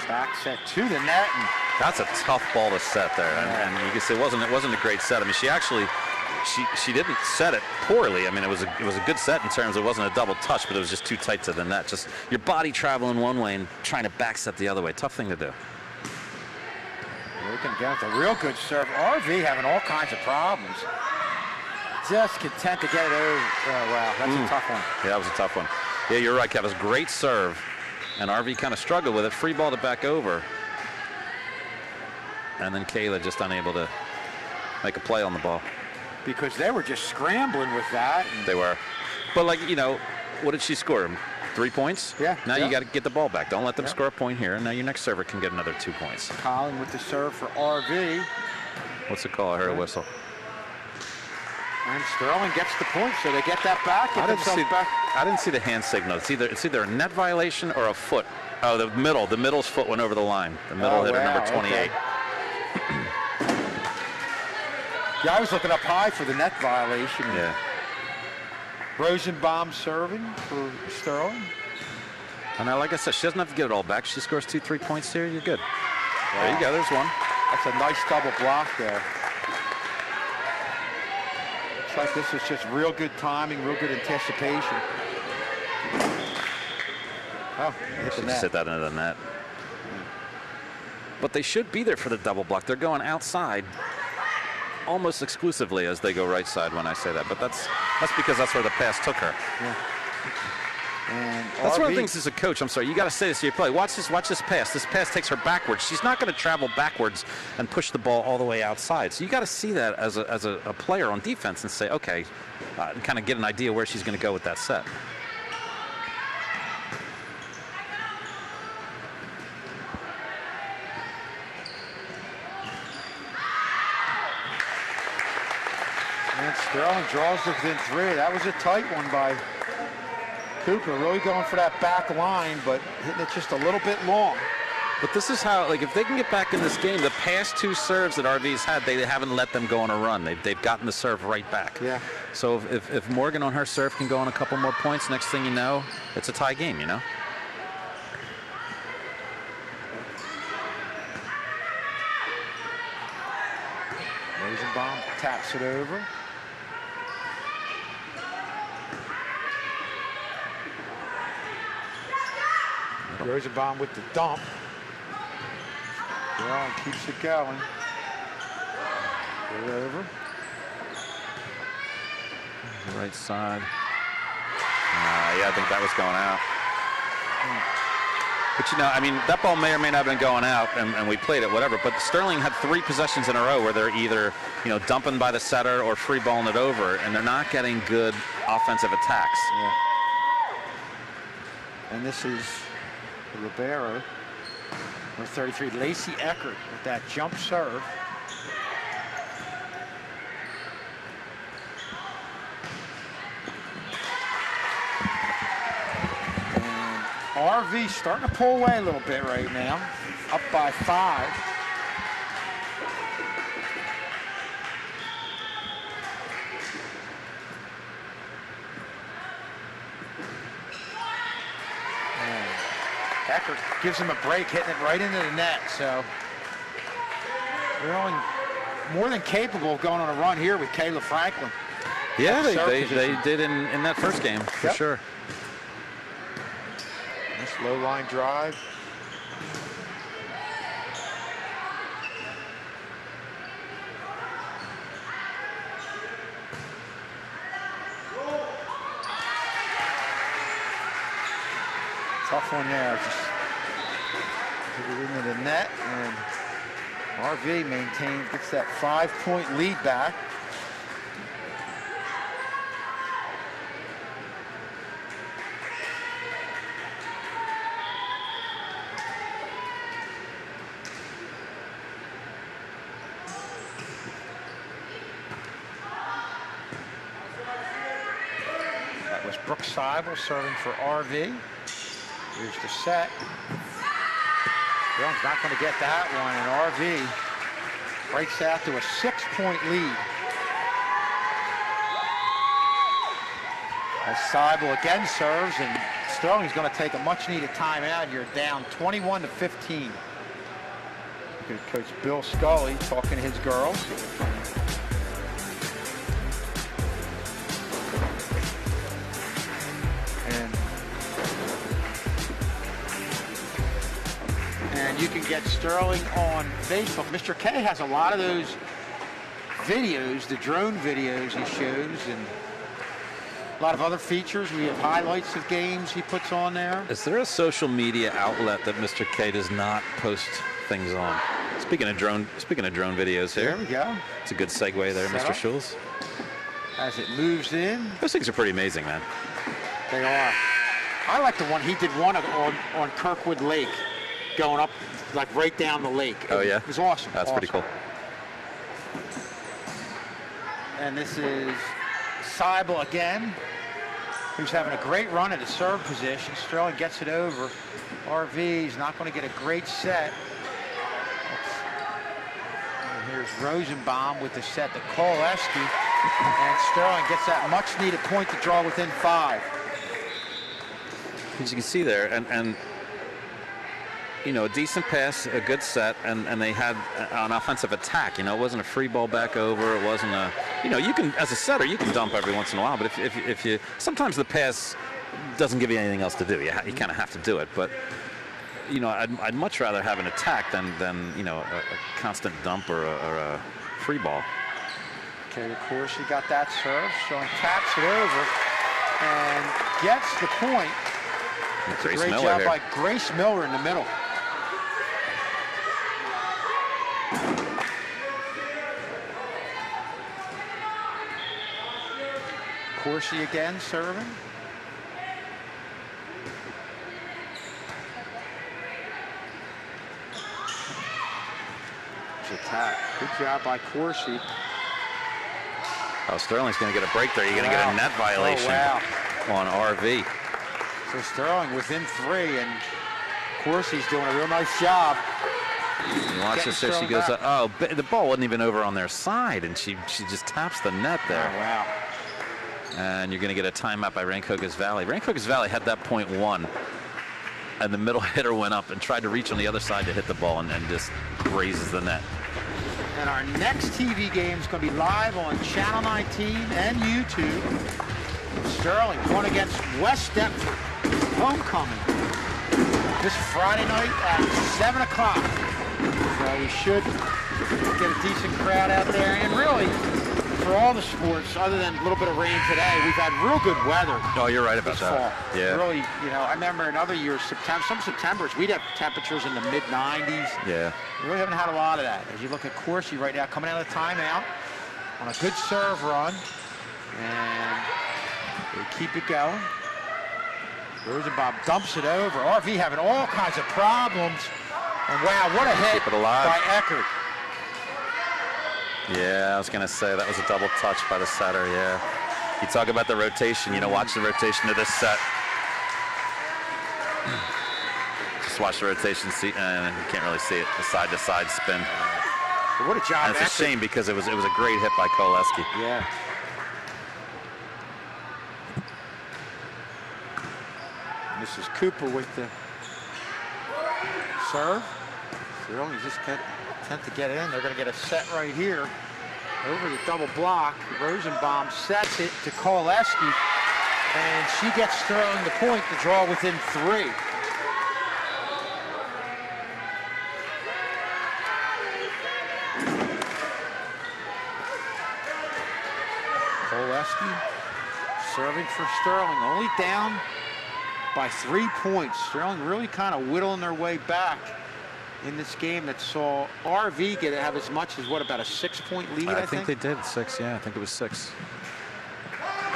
Back set to the net. And that's a tough ball to set there, and you can say it wasn't a great set. I mean, she didn't set it poorly. I mean, it was a good set in terms. It wasn't a double touch, but it was just too tight to the net. Just your body traveling one way and trying to back set the other way. Tough thing to do. Logan again with a real good serve. RV having all kinds of problems. Just content to get it over. Oh, wow, that's a tough one. Yeah, that was a tough one. Yeah, you're right, Kev. It was a great serve. And RV kind of struggled with it. Free ball to back over. And then Kayla just unable to make a play on the ball. Because they were just scrambling with that. They were. But, like, you know, what did she score? 3 points? Yeah. Now you got to get the ball back. Don't let them score a point here. And now your next server can get another 2 points. Colin with the serve for RV. What's the call? I heard a whistle. And Sterling gets the point, so they get that back. I didn't see the hand signal. It's either a net violation or a foot. Oh, the middle's foot went over the line. The middle hitter, number 28. Okay. Yeah, I was looking up high for the net violation. Yeah. Rosenbaum serving for Sterling. And now, like I said, she doesn't have to get it all back. She scores 2-3 points here. You're good. Wow. There you go. There's one. That's a nice double block there. Like this is just real good timing, real good anticipation. Oh, hit the net. Just hit that into the net. But they should be there for the double block. They're going outside almost exclusively as they go right side when I say that. But that's because that's where the pass took her. Yeah. And that's one of the things as a coach. I'm sorry, you got to say this to your play. Watch this pass. This pass takes her backwards. She's not going to travel backwards and push the ball all the way outside. So you got to see that as a player on defense and say, okay, kind of get an idea where she's going to go with that set. And Sterling draws to within 3. That was a tight one by Cooper, really going for that back line, but hitting it just a little bit long. But this is how, like, if they can get back in this game, the past 2 serves that RV's had, they haven't let them go on a run. They've gotten the serve right back. Yeah. So if Morgan on her serve can go on a couple more points, next thing you know, it's a tie game, you know? Rosenbaum taps it over. Rosenbaum with the dump. Brown keeps it going. Go over. The right side. Yeah, I think that was going out. But, you know, I mean, that ball may or may not have been going out, and we played it, whatever. But Sterling had 3 possessions in a row where they're either, you know, dumping by the setter or free balling it over, and they're not getting good offensive attacks. Yeah. And this is Libero, number 33, Lacey Eckert with that jump serve. And RV starting to pull away a little bit right now, up by 5. Eckert gives him a break, hitting it right into the net. So they're only more than capable of going on a run here with Kayla Franklin. Yeah, they did in that first game, for sure. Nice low line drive. Tough one there. Just hit it into the net, and RV maintains, gets that 5-point lead back. That was Brooke Seibel serving for RV. Here's the set. Sterling's not going to get that one, and RV breaks out to a 6-point lead. As Seibel again serves, and Sterling's going to take a much-needed timeout here, down 21-15. Look at Coach Bill Scully talking to his girls. And you can get Sterling on Facebook. Mr. K has a lot of those videos, the drone videos he shows, and a lot of other features. We have highlights of games he puts on there. Is there a social media outlet that Mr. K does not post things on? Speaking of drone videos here. There we go. It's a good segue there, Set Mr. up. Schulz. As it moves in. Those things are pretty amazing, man. They are. I like the one he did on Kirkwood Lake, going up like right down the lake. Oh yeah, it was awesome. That's awesome. pretty cool. And this is Seibel again, who's having a great run at a serve position. Sterling gets it over. RV's not going to get a great set. And here's Rosenbaum with the set to Koleski, and Sterling gets that much-needed point to draw within 5. As you can see there, and you know, a decent pass, a good set, and they had an offensive attack. You know, it wasn't a free ball back over. It wasn't a, you know, you can, as a setter, you can dump every once in a while, but if you, sometimes the pass doesn't give you anything else to do. You kind of have to do it, but you know, I'd much rather have an attack than you know, a constant dump or a free ball. Okay, of course, he got that serve. Sterling taps it over and gets the point. It's a great job by Grace Miller in the middle. Corsi again serving. Attack. Good job by Corsi. Oh, Sterling's going to get a break there. You're going to get a net violation on RV. So Sterling within 3, and Corsi's doing a real nice job. You watch this, there she goes up. Oh, the ball wasn't even over on their side, and she just taps the net there. Oh, wow. And you're going to get a timeout by Rancocas Valley. Rancocas Valley had that point 1, and the middle hitter went up and tried to reach on the other side to hit the ball, and just grazes the net. And our next TV game is going to be live on Channel 19 and YouTube. Sterling going against West Deptford. Homecoming this Friday night at 7 o'clock. So we should get a decent crowd out there. And really, for all the sports, other than a little bit of rain today, we've had real good weather. Oh, you're right about that. Fall. Yeah. Really, you know, I remember in other years, some Septembers, we'd have temperatures in the mid-90s. Yeah. We really haven't had a lot of that. As you look at Corsi right now, coming out of the timeout on a good serve run. And they keep it going. Rosenbaum dumps it over. RV having all kinds of problems. And wow, what a hit by Eckert. Yeah, I was going to say that was a double touch by the setter, yeah. You talk about the rotation, you know, watch the rotation of this set. Just watch the rotation, see, and you can't really see it, the side-to-side spin. But what a job. And it's a shame because it was a great hit by Koleski. Yeah. Mrs. Cooper with the serve. Sterling just attempt to get in. They're going to get a set right here over the double block. Rosenbaum sets it to Koleski, and she gets Sterling the point to draw within 3. Koleski serving for Sterling, only down by 3 points. Sterling really kind of whittling their way back in this game that saw RV have as much as, what, about a 6-point lead, I think? They did. 6, yeah, I think it was 6.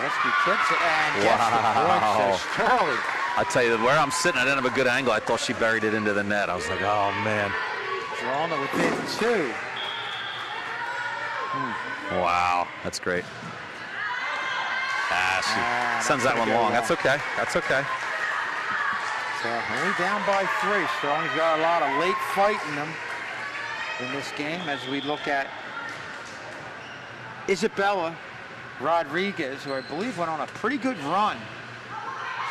Rescue tips it and gets the point, so Sterling. I tell you, where I'm sitting, I didn't have a good angle. I thought she buried it into the net. I was like, oh, man. Drawn it within 2. Wow, that's great. She sends that one long. That's okay. That's okay. So only down by 3. Sterling's got a lot of late fight in them in this game as we look at Isabella Rodriguez, who I believe went on a pretty good run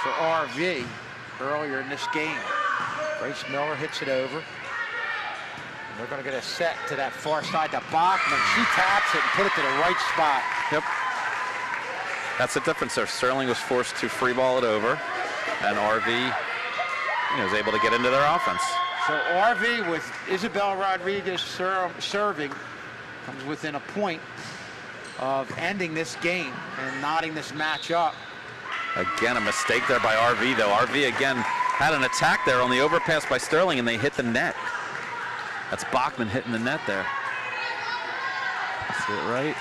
for RV earlier in this game. Grace Miller hits it over. And they're going to get a set to that far side to Bachman. She taps it and put it to the right spot. Yep. That's the difference there. Sterling was forced to free ball it over, and RV was able to get into their offense. So RV with Isabel Rodriguez serving comes within a point of ending this game and knotting this match up. Again, a mistake there by RV, though. RV, again, had an attack there on the overpass by Sterling, and they hit the net. That's Bachman hitting the net there. See it right?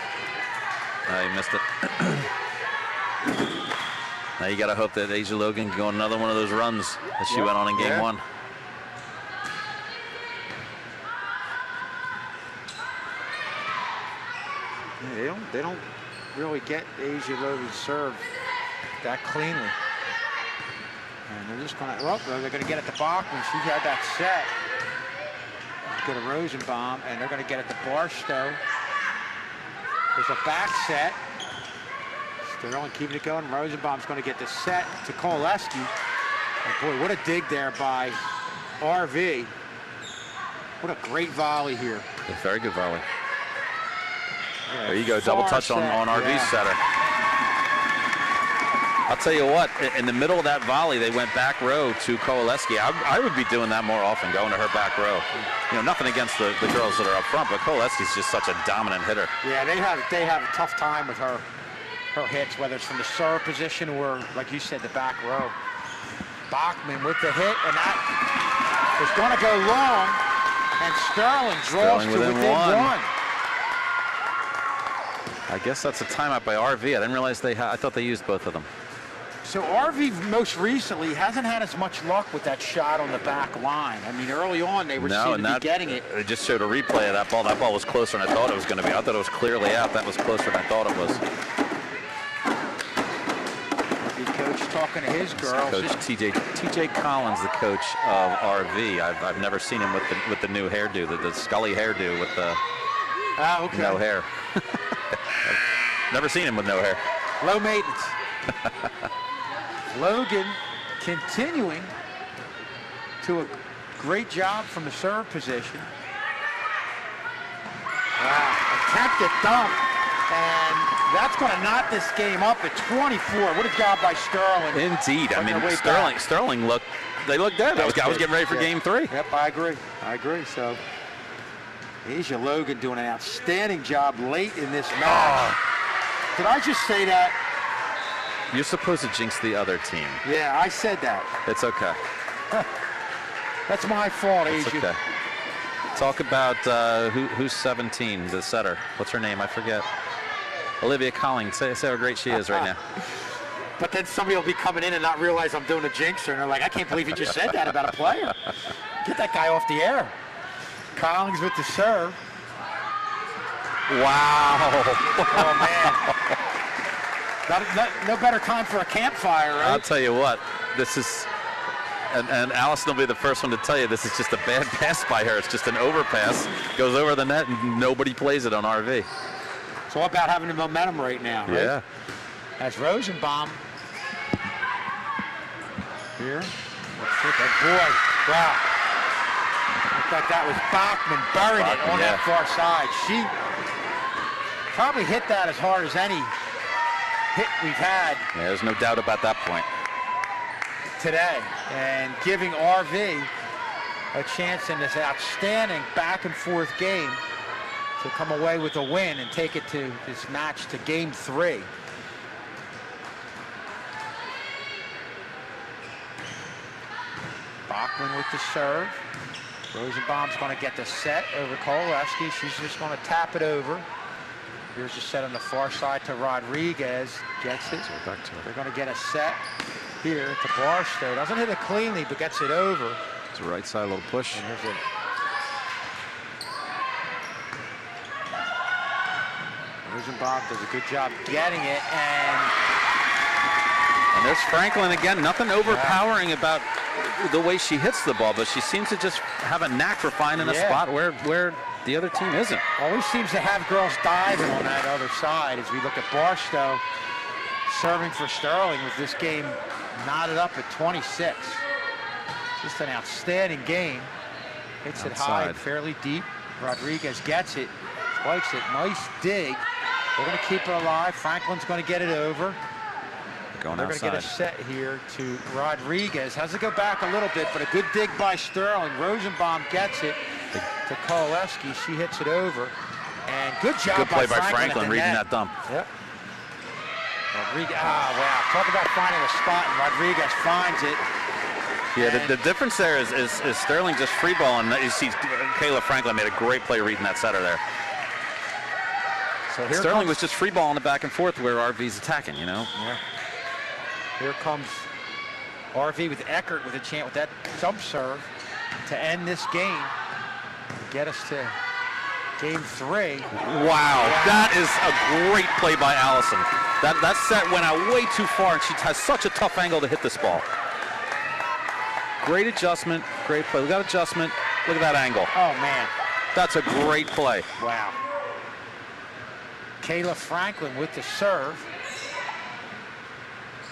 Oh, he missed it. Now you got to hope that Asia Logan can go on another one of those runs that she went on in game 1. Yeah, they don't really get Asia Logan's serve that cleanly. And they're just going to, well, they're going to get it to Bachman. She had that set. Go to Rosenbaum, and they're going to get it to Barstow. There's a back set. Sterling keeping it going. Rosenbaum's going to get the set to Koleski. Oh boy, what a dig there by RV. What a great volley here. A very good volley. There you go, double touch on RV's setter. I'll tell you what, in the middle of that volley, they went back row to Koleski. I would be doing that more often, going to her back row. Nothing against the girls that are up front, but Koleski's just such a dominant hitter. Yeah, they have a tough time with her hits, whether it's from the serve position or, like you said, the back row. Bachman with the hit, and that is going to go long, and Sterling draws to within 1. I guess that's a timeout by RV. I didn't realize I thought they used both of them. So RV most recently hasn't had as much luck with that shot on the back line. I mean, early on they were seeming to be getting it. They just showed a replay of that ball. That ball was closer than I thought it was going to be. I thought it was clearly out. That was closer than I thought it was. The coach talking to his girls. Coach TJ Collins, the coach of RV. I've never seen him with the new hairdo, the Scully hairdo with the no hair. Never seen him with no hair. Low maintenance. Logan continuing to a great job from the serve position. Attempted dump, and that's going to knot this game up at 24. What a job by Sterling. Indeed. I mean, Sterling looked dead. I was getting ready for game 3. Yep, I agree. So Asia Logan doing an outstanding job late in this match. Did I just say that? You're supposed to jinx the other team. Yeah, I said that. It's okay. That's my fault, It's Asia. okay. Talk about who's 17, the setter. What's her name? I forget. Olivia Collins. Say how great she is right now. But then somebody will be coming in and not realize I'm doing a jinxer, and they're like, I can't believe you just said that about a player. Get that guy off the air. Collins with the serve. Wow. Oh, man. No better time for a campfire, right? I'll tell you what, this is, and Allison will be the first one to tell you, this is just a bad pass by her. It's just an overpass, goes over the net, and nobody plays it on RV. It's all about having the momentum right now, right? Yeah. As Rosenbaum here. Let's see that boy. Wow. Looked like that was Bachman burying it on that far side. She probably hit that as hard as any hit we've had. Yeah, there's no doubt about that point. Today, and giving RV a chance in this outstanding back and forth game to come away with a win and take it to this match to game 3. Bachman with the serve. Rosenbaum's going to get the set over Kowaleski. She's just going to tap it over. Here's a set on the far side to Rodriguez. Gets it. Back to her. They're going to get a set here to Barstow. Doesn't hit it cleanly, but gets it over. It's a right side, a little push. And here's it. Rosenbaum does a good job getting it, and there's Franklin again. Nothing overpowering about the way she hits the ball, but she seems to just have a knack for finding a spot where the other team isn't. Always seems to have girls diving on that other side as we look at Barstow serving for Sterling with this game knotted up at 26. Just an outstanding game. Hits it high, fairly deep. Rodriguez gets it, spikes it. Nice dig. They're going to keep it alive. Franklin's going to get it over. They're going to get a set here to Rodriguez. Has to go back a little bit, but a good dig by Sterling. Rosenbaum gets it to Kowaleski. She hits it over. And good job good play by Franklin reading that dump. Yep. Rodriguez, wow. Talk about finding a spot, and Rodriguez finds it. Yeah, the difference there is Sterling just free balling. You see Kayla Franklin made a great play reading that setter there. So Sterling was just free balling it back and forth where RV's attacking, you know? Yeah. Here comes RV with Eckert with a chance with that jump serve to end this game. Get us to game 3. Wow, that is a great play by Allison. That set went out way too far, and she has such a tough angle to hit this ball. Great adjustment, great play. We got adjustment. Look at that angle. Oh, man. That's a great play. Wow. Kayla Franklin with the serve.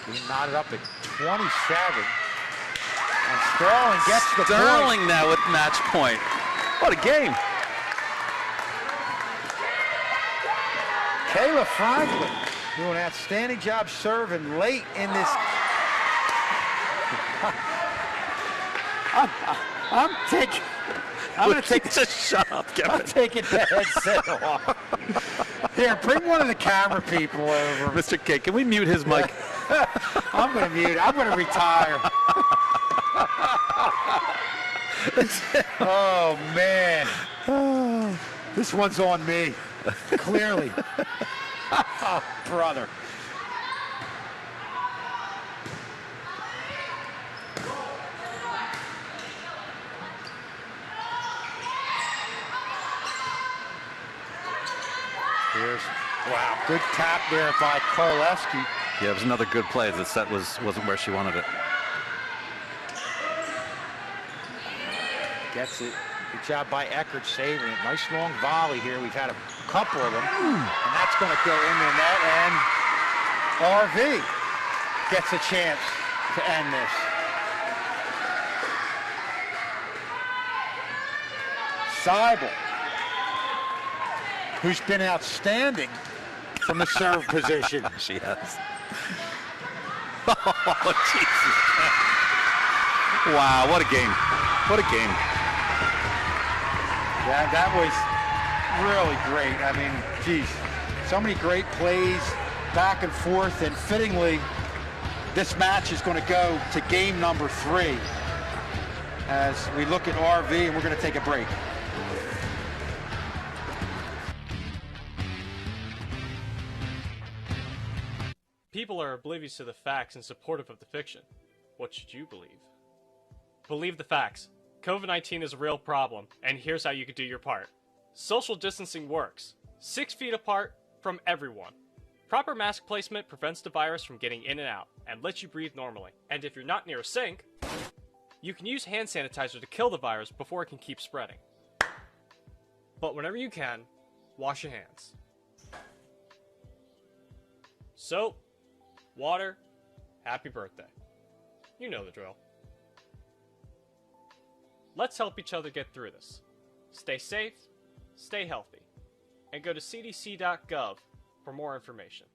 He knotted up at 27. And Sterling gets the point. Sterling now with match point. What a game. Kayla Franklin doing an outstanding job serving late in this. I'm going to take. Just shut up, Kevin. I'm taking the headset off. Here, bring one of the camera people over. Mr. K, can we mute his mic? I'm going to mute. I'm going to retire. Oh, man. This one's on me. Clearly. Oh, brother. Wow, good tap there by Kowaleski. Yeah, it was another good play. The set wasn't where she wanted it. Gets it. Good job by Eckert saving it. Nice long volley here. We've had a couple of them. And that's going to go in the net. And RV gets a chance to end this. Seibel, who's been outstanding from the serve position. She has. Oh, Jesus. Wow, what a game. What a game. Yeah, that was really great. I mean, geez, so many great plays back and forth, and fittingly, this match is going to go to game number 3 as we look at RV, and we're going to take a break. People are oblivious to the facts and supportive of the fiction. What should you believe? Believe the facts. COVID-19 is a real problem, and here's how you can do your part. Social distancing works. 6 feet apart from everyone. Proper mask placement prevents the virus from getting in and out, and lets you breathe normally. And if you're not near a sink, you can use hand sanitizer to kill the virus before it can keep spreading. But whenever you can, wash your hands. Soap, water, happy birthday. You know the drill. Let's help each other get through this. Stay safe, stay healthy, and go to cdc.gov for more information.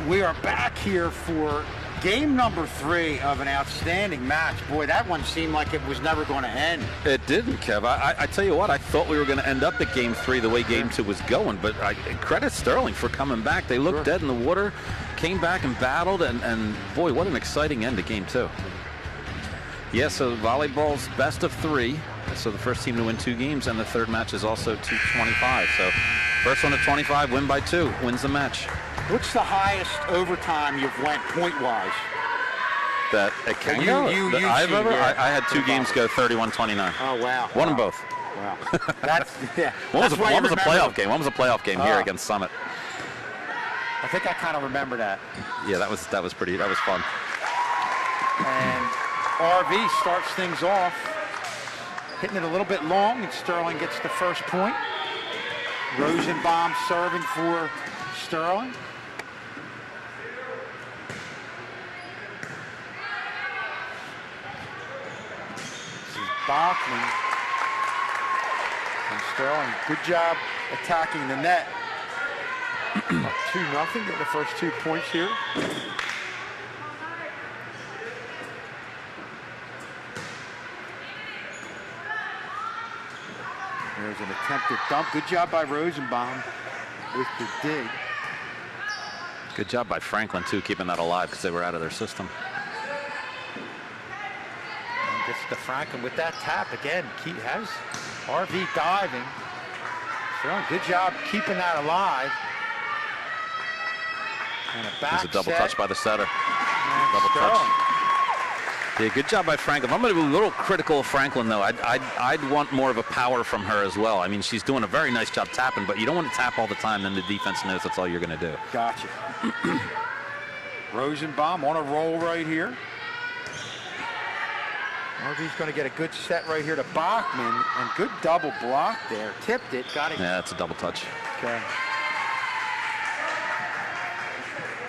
we are back here for game number 3 of an outstanding match. Boy, that one seemed like it was never going to end. It didn't, Kev. I tell you what, I thought we were going to end up at game 3 the way game 2 was going, but credit Sterling for coming back. They looked dead in the water, came back and battled, and boy, what an exciting end to game 2. Yeah, so volleyball's best of 3. So the first team to win 2 games, and the third match is also 2-25. So first one at 25, win by 2, wins the match. What's the highest overtime you've went point-wise? That it can go. I've ever. I had 2 games go 31-29. Oh wow! Won them both. Wow. That's One was a playoff game. One was a playoff game here Oh. against Summit. I think I kind of remember that. Yeah, that was pretty. That was fun. And RV starts things off, hitting it a little bit long, and Sterling gets the first point. Rosenbaum serving for Sterling. This is Bachman. And Sterling, good job attacking the net. 2-0, get the first 2 points here. There's an attempted dump. Good job by Rosenbaum with the dig. Good job by Franklin too, keeping that alive because they were out of their system. And gets to Franklin with that tap again. Has RV diving. So good job keeping that alive. And a back There's a double set. touch by the setter. And Double Sterling. touch. Yeah, good job by Franklin. I'm going to be a little critical of Franklin, though. I'd want more of a power from her as well. I mean, she's doing a very nice job tapping, but you don't want to tap all the time, then the defense knows that's all you're going to do. Gotcha. Rosenbaum on a roll right here. RV's going to get a good set right here to Bachman, and good double block there. Tipped it, got it. Yeah, that's a double touch. Okay.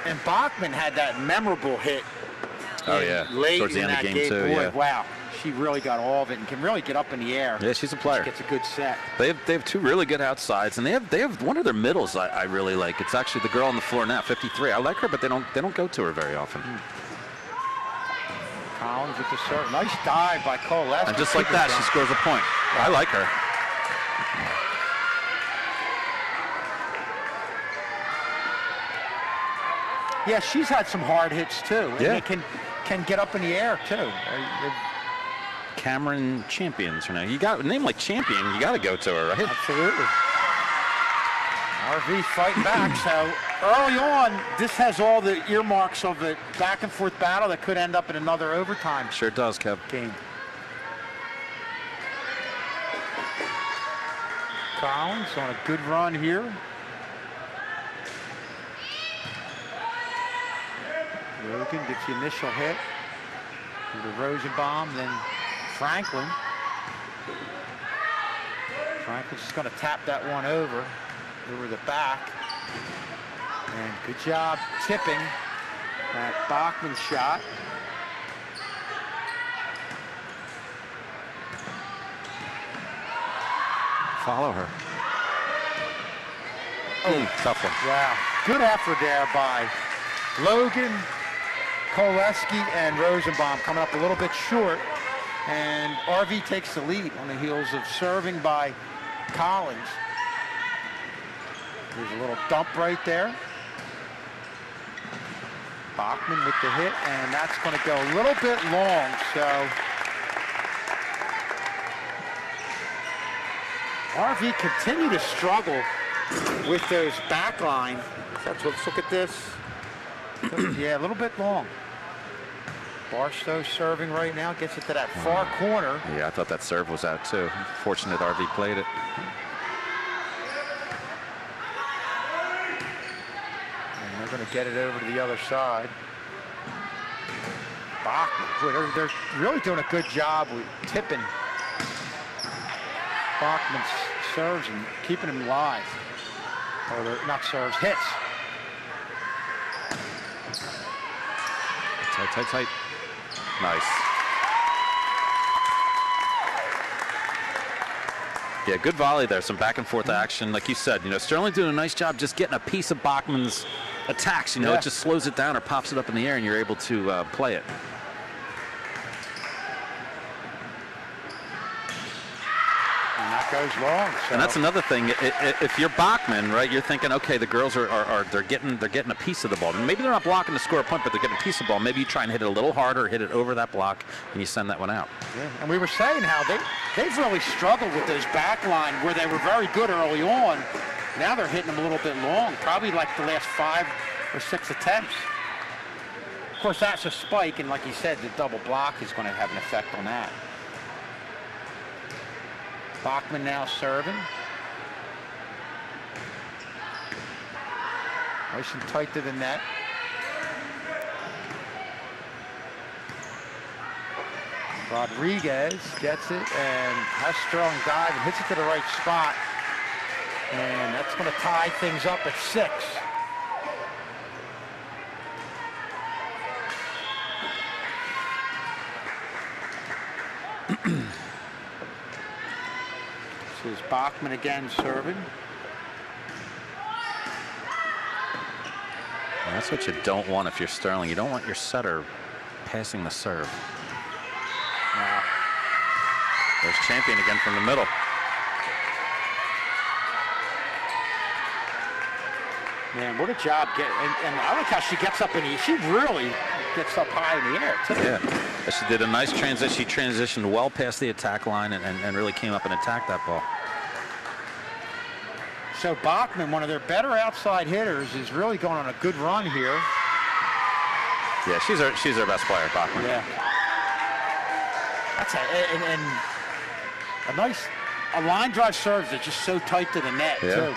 And Bachman had that memorable hit. Oh, yeah. Late Towards the in end of that game 2, Boy, yeah. wow. She really got all of it and can really get up in the air. Yeah, she's a player. She gets a good set. They have 2 really good outsides, and they have one of their middles I really like. It's actually the girl on the floor now, 53. I like her, but they don't go to her very often. Collins with the serve. Nice dive by Koleski. And just like that, she scores a point. I like her. Yeah, she's had some hard hits too. And Yeah. they can get up in the air too. Cameron Champions, you got a name like Champion, you got to go to her, right? Absolutely. RV fighting back. So early on, this has all the earmarks of a back and forth battle that could end up in another overtime Sure does, Kev. game. Collins on a good run here. Rogan gets the initial hit. To Rosenbaum, then Franklin. Franklin's just going to tap that one over the back. And good job tipping that Bachman shot. Follow her. Tough one. Wow. Good effort there by Logan, Koleski, and Rosenbaum, coming up a little bit short. And RV takes the lead on the heels of serving by Collins. There's a little dump right there. Bachman with the hit, and that's going to go a little bit long. So RV continue to struggle with those back line. Let's look at this. Yeah, a little bit long. Barstow serving right now, gets it to that far corner. Yeah, I thought that serve was out too. Fortunate RV played it. And they're going to get it over to the other side. Bachman, boy, they're really doing a good job with tipping Bachman's serves and keeping him live. Or they're not serves, hits. Tight. Nice. Yeah, good volley there. Some back and forth action. Like you said, Sterling doing a nice job just getting a piece of Bachman's attacks. You know, it just slows it down or pops it up in the air, and you're able to play it. And that goes long. So. And that's another thing. If you're Bachman, right, you're thinking, okay, the girls they're getting a piece of the ball. Maybe they're not blocking to score a point, but they're getting a piece of the ball. Maybe you try and hit it a little harder, hit it over that block, and you send that one out. Yeah. And we were saying how they've really struggled with those back line where they were very good early on. Now they're hitting them a little bit long, probably like the last 5 or 6 attempts. Of course, that's a spike, and like you said, the double block is going to have an effect on that. Bachman now serving. Nice and tight to the net. Rodriguez gets it and has strong dive and hits it to the right spot. And that's going to tie things up at 6. This is Bachman again serving. And that's what you don't want if you're Sterling. You don't want your setter passing the serve. Now, there's Champion again from the middle. Man, what a job. And I like how she gets up she really gets up high in the air, too. Yeah, she did a nice transition. She transitioned well past the attack line and really came up and attacked that ball. So Bachman, one of their better outside hitters, is really going on a good run here. Yeah, she's their best player, Bachman. Yeah. That's a line drive serves that's just so tight to the net, too.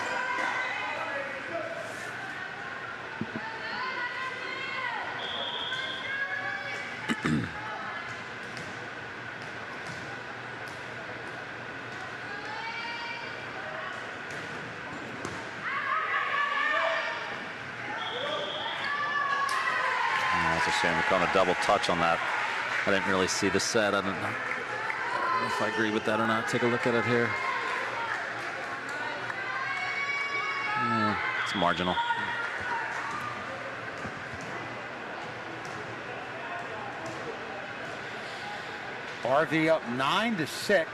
We're calling a double touch on that. I didn't really see the set. I don't know if I agree with that or not. Take a look at it here. Yeah, it's marginal. RV up 9-6.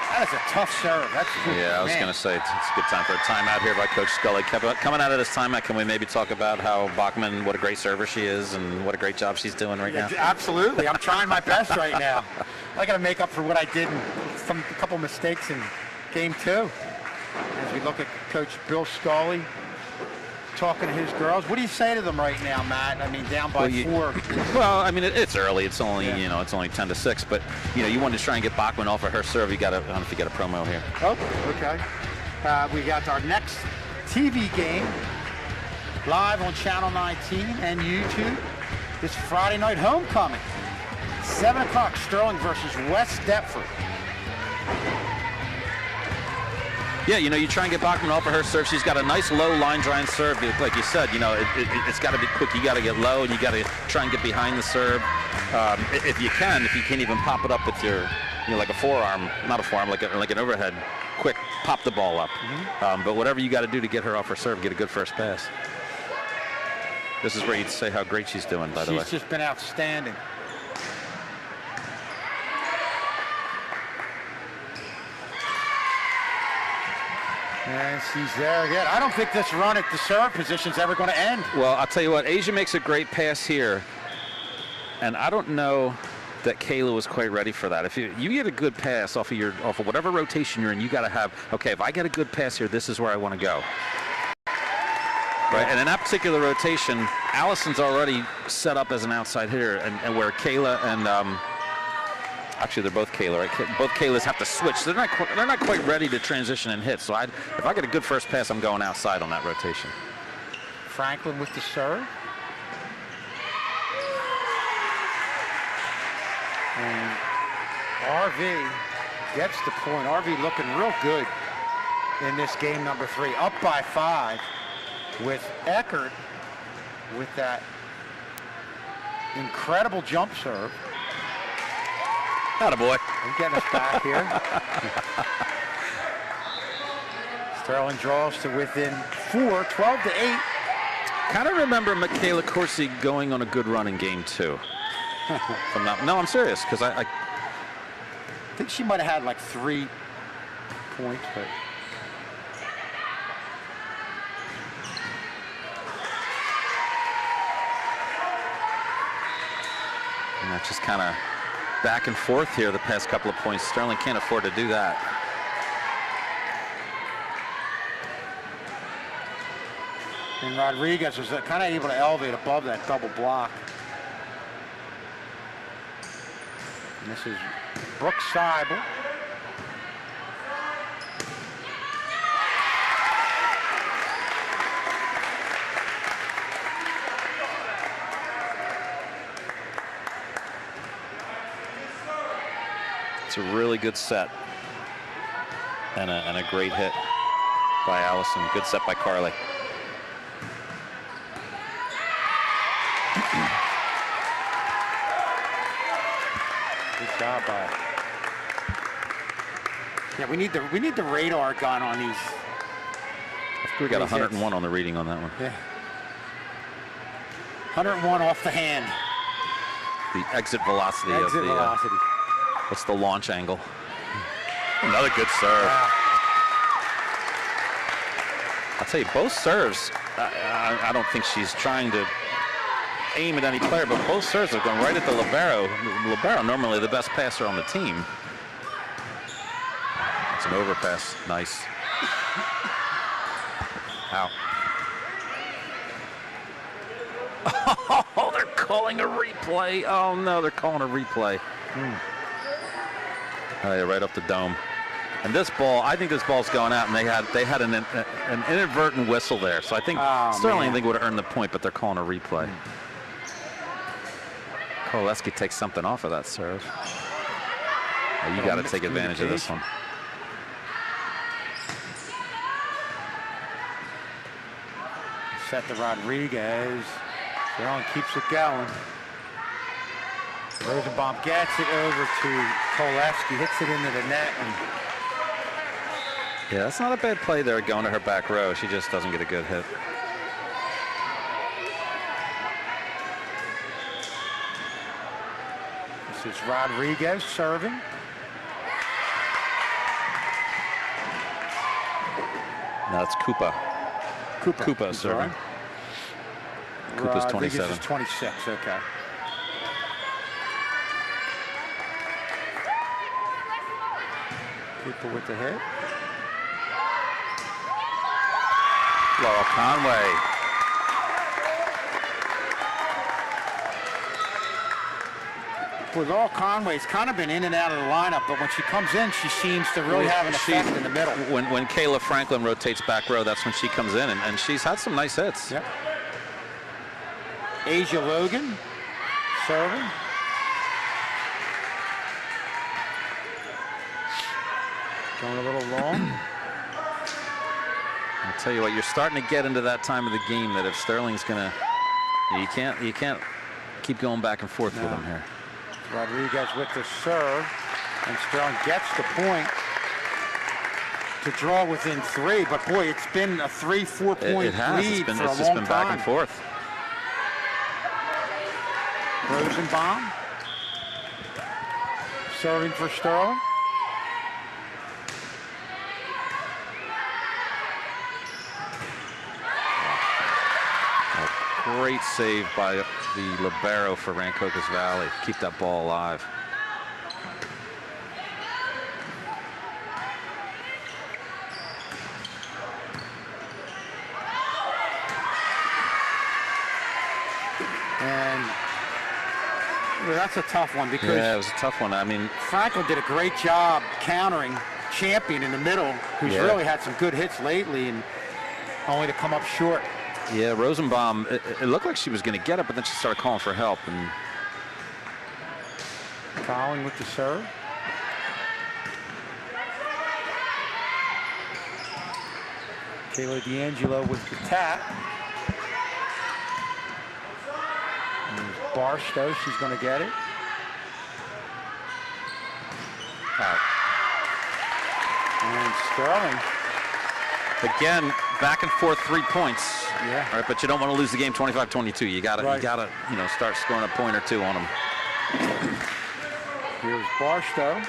That is a tough serve. Yeah, I was going to say it's a good time for a timeout here by Coach Scully. Coming out of this timeout, can we maybe talk about how Bachman, what a great server she is, and what a great job she's doing right now? Absolutely. I'm trying my best right now. I got to make up for what I did from a couple mistakes in game 2. As we look at Coach Bill Scully talking to his girls. What do you say to them right now, Matt? I mean, down by 4. Well, I mean, it's early. It's only, it's only 10-6. But, you want to try and get Bachman off of her serve. I don't know if you got a promo here. Oh, okay. We got our next TV game live on Channel 19 and YouTube. This Friday night homecoming. 7 o'clock, Sterling versus West Deptford. Yeah, you try and get Bachman off of her serve. She's got a nice low line drive serve. Like you said, it's got to be quick. You got to get low, and you got to try and get behind the serve. If you can't even pop it up with your, like a forearm, not a forearm, like an overhead, quick, pop the ball up. But whatever you got to do to get her off her serve, get a good first pass. This is where you'd say how great she's doing, by the way. She's just been outstanding. And she's there again. I don't think this run at the serve position is ever going to end. Well, I'll tell you what, Asia makes a great pass here. And I don't know that Kayla was quite ready for that. If you get a good pass off of whatever rotation you're in, you got to have, okay, if I get a good pass here, this is where I want to go. Right, and in that particular rotation, Allison's already set up as an outside hitter, and where Kayla and actually, they're both Kayla, right? Both Kaylas have to switch. They're not quite ready to transition and hit. So if I get a good first pass, I'm going outside on that rotation. Franklin with the serve. And RV gets the point. RV looking real good in this game number 3. Up by 5 with Eckert with that incredible jump serve. Attaboy. I'm getting us back here. Sterling draws to within 4, 12 to 8. Kind of remember Michaela Corsi going on a good run in game 2. No, I'm serious, because I think she might have had like 3 points, but. And that's just kind of back and forth here the past couple of points. Sterling can't afford to do that. And Rodriguez was kind of able to elevate above that double block. And this is Brooke Seibel. It's a really good set. And a great hit by Allison. Good set by Carly. Good job by. Yeah, we need the radar gun on these. I think we got 101 on the reading on that one. Yeah. 101 off the hand. The exit velocity of the. Velocity. What's the launch angle? Another good serve. Wow. I'll tell you, both serves. I don't think she's trying to aim at any player, but both serves have gone right at the libero. Libero normally the best passer on the team. It's an overpass. Nice. Out. Oh, they're calling a replay. Oh no, they're calling a replay. Oh, yeah, right up the dome. And this ball, I think this ball's going out, and they had an inadvertent whistle there. So I think Sterling would have earned the point, but they're calling a replay. Koleski takes something off of that serve. Oh, you got to take advantage of this one. Set to Rodriguez. Sterling keeps it going. Rosenbaum gets it over to Koleski, hits it into the net. And yeah, that's not a bad play there going to her back row. She just doesn't get a good hit. This is Rodriguez serving. No, it's Koopa. Koopa serving. Koopa's 27. Rodriguez is 26, okay. Koopa with the hit. Laurel Conway. With Laurel Conway's kind of been in and out of the lineup, but when she comes in, she seems to really have an effect in the middle. When Kayla Franklin rotates back row, that's when she comes in, and she's had some nice hits. Yep. Asia Logan serving. Going a little long. I'll tell you what, you're starting to get into that time of the game that if Sterling's gonna, you can't keep going back and forth with him here. Rodriguez with the serve, and Sterling gets the point to draw within 3. But boy, it's been a 3-4 point lead for a long time. It's just been back and forth. Rosenbaum serving for Sterling. Great save by the libero for Rancocas Valley. Keep that ball alive. And well, that's a tough one because yeah, it was a tough one. I mean, Franklin did a great job countering Champion in the middle, who's really had some good hits lately, and only to come up short. Yeah, Rosenbaum, it looked like she was going to get it, but then she started calling for help. And Colin with the serve. Kayla D'Angelo with the tap. And Barstow, she's going to get it. Out. And Sterling. Again, back and forth 3 points. Yeah. All right, but you don't want to lose the game 25-22. You gotta start scoring a point or two on them. Here's Barstow.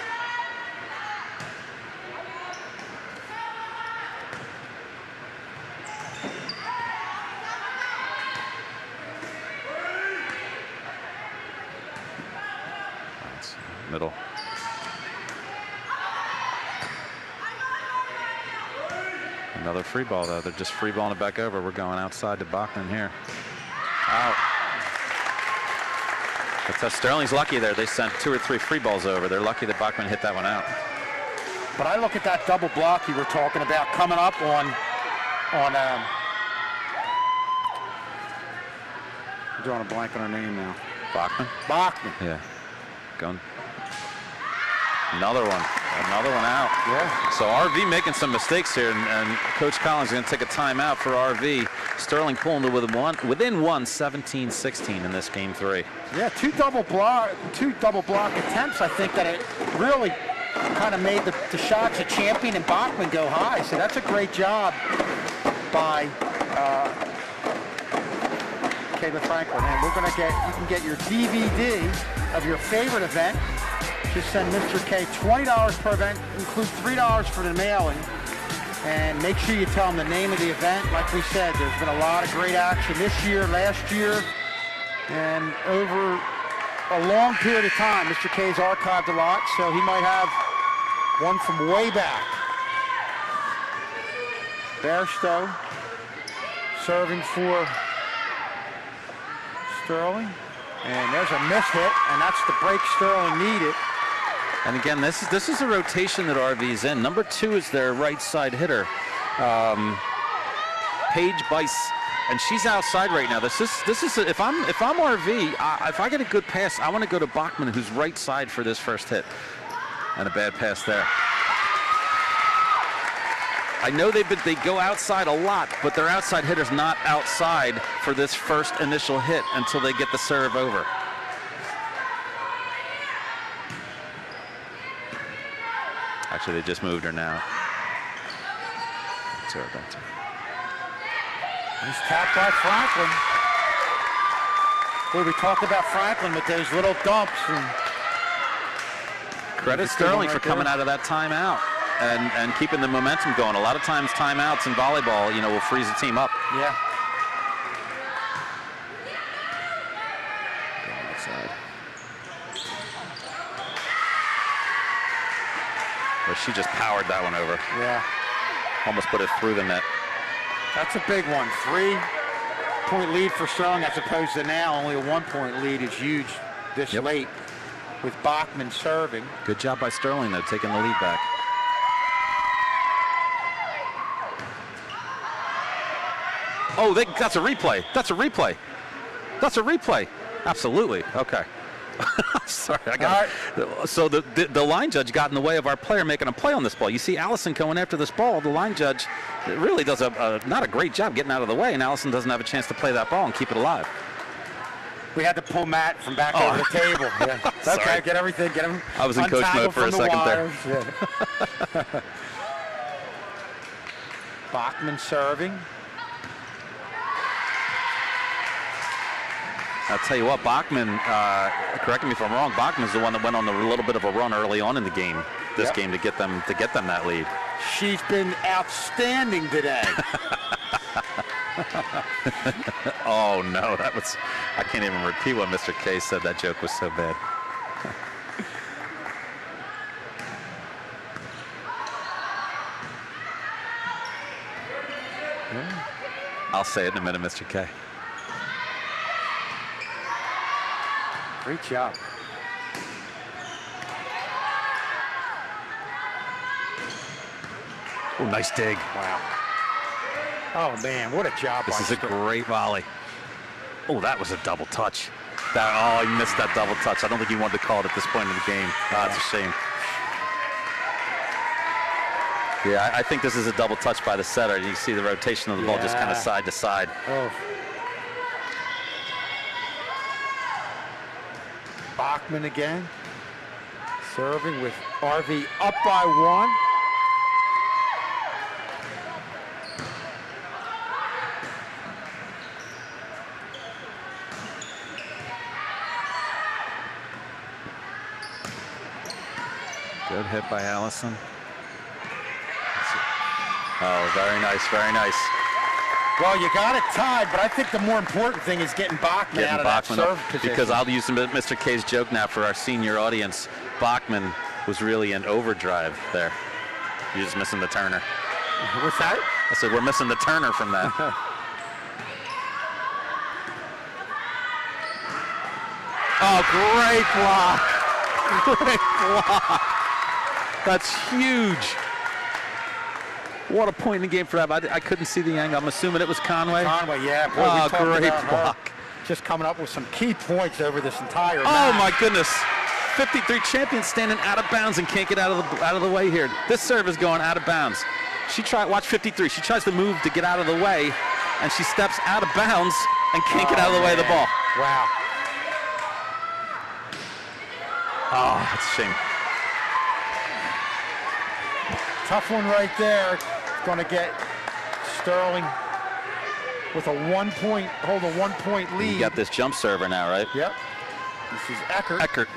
Middle. Another free ball, though. They're just free balling it back over. We're going outside to Bachman here. Out. But Sterling's lucky there. They sent 2 or 3 free balls over. They're lucky that Bachman hit that one out. But I look at that double block you were talking about coming up on I'm drawing a blank on her name now. Bachman? Bachman. Yeah. Going. Another one out. Yeah. So RV making some mistakes here, and Coach Collins is going to take a timeout for RV. Sterling pulling to within one, 17-16 in this game 3. Yeah, two double block attempts. I think that it really kind of made the shots of Champion and Bachman go high. So that's a great job by Kayla Franklin. And you can get your DVD of your favorite event. Just send Mr. K $20 per event, include $3 for the mailing, and make sure you tell them the name of the event. Like we said, there's been a lot of great action this year, last year, and over a long period of time. Mr. K's archived a lot, so he might have one from way back. Bairstow serving for Sterling, and there's a missed hit, and that's the break Sterling needed. And again, this is a rotation that RV's in. Number 2 is their right side hitter, Paige Bice, and she's outside right now. This is if I'm RV, if I get a good pass, I want to go to Bachman, who's right side for this first hit, and a bad pass there. I know they go outside a lot, but their outside hitter's not outside for this first initial hit until they get the serve over. Actually, they just moved her now. Sorry about that. He's tapped by Franklin. Boy, we talked about Franklin with those little dumps. And credit Sterling for coming out of that timeout and keeping the momentum going. A lot of times timeouts in volleyball, will freeze a team up. Yeah. But she just powered that one over. Yeah. Almost put it through the net. That's a big one. 3-point lead for Sterling as opposed to now only a 1-point lead is huge this late with Bachman serving. Good job by Sterling, though, taking the lead back. Oh, that's a replay. That's a replay. That's a replay. Absolutely. Okay. Sorry, So the line judge got in the way of our player making a play on this ball. You see Allison going after this ball. The line judge really does not a great job getting out of the way, and Allison doesn't have a chance to play that ball and keep it alive. We had to pull Matt from back over the table. Yeah. Okay, get him. I was in coach mode for a second there. Yeah. Bachman serving. I'll tell you what, Bachman, correct me if I'm wrong, Bachman's the one that went on a little bit of a run early on in the game, this game, to get them that lead. She's been outstanding today. Oh, no, I can't even repeat what Mr. K said. That joke was so bad. I'll say it in a minute, Mr. K. Great job. Oh, nice dig. Wow. Oh, man, what a job. This is a great volley. Oh, that was a double touch. He missed that double touch. I don't think he wanted to call it at this point in the game. That's a shame. Yeah, I think this is a double touch by the setter. You see the rotation of the ball just kind of side to side. Oh. Bachman again, serving with RV up by 1. Good hit by Allison. Oh, very nice, very nice. Well, you got it tied, but I think the more important thing is getting Bachman out of that serve position. Because I'll use Mr. K's joke now for our senior audience. Bachman was really in overdrive there. You're just missing the Turner. What's that? I said we're missing the Turner from that. Oh, great block. Great block. That's huge. What a point in the game for that. I couldn't see the angle. I'm assuming it was Conway. Conway, yeah. Boy, oh, great block. Just coming up with some key points over this entire match. Oh, my goodness. 53 champion standing out of bounds and can't get out of the way here. This serve is going out of bounds. Watch 53. She tries to move to get out of the way, and she steps out of bounds and can't get out of the way of the ball. Wow. Oh, that's a shame. Tough one right there. Going to get Sterling with a 1 point lead. You got this jump server now, right? Yep. This is Eckert. Eckert.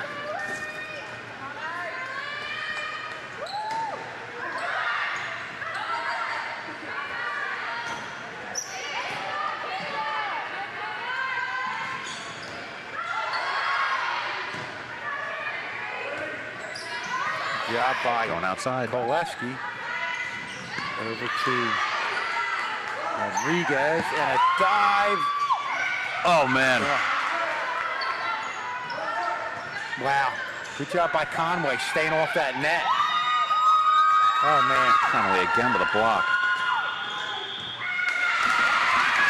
Job by going outside. Koleski. Over to Rodriguez and a dive. Oh, man. Wow. Good job by Conway staying off that net. Oh, man. Conway again with a block.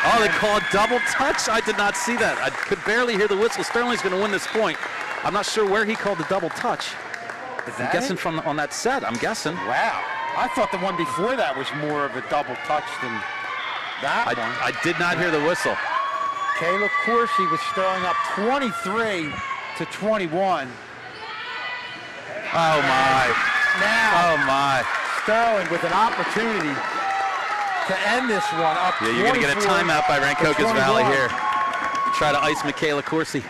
Oh, they called double touch? I did not see that. I could barely hear the whistle. Sterling's going to win this point. I'm not sure where he called the double touch. I'm guessing from on that set. I'm guessing. Wow. I thought the one before that was more of a double touch than that one. I did not hear the whistle. Kayla Coursey was Sterling up 23 to 21. Oh, my. Now, oh, my. Sterling with an opportunity to end this one up. Yeah, you're going to get a timeout by Rancocas Valley here. Try to ice Michaela Coursey.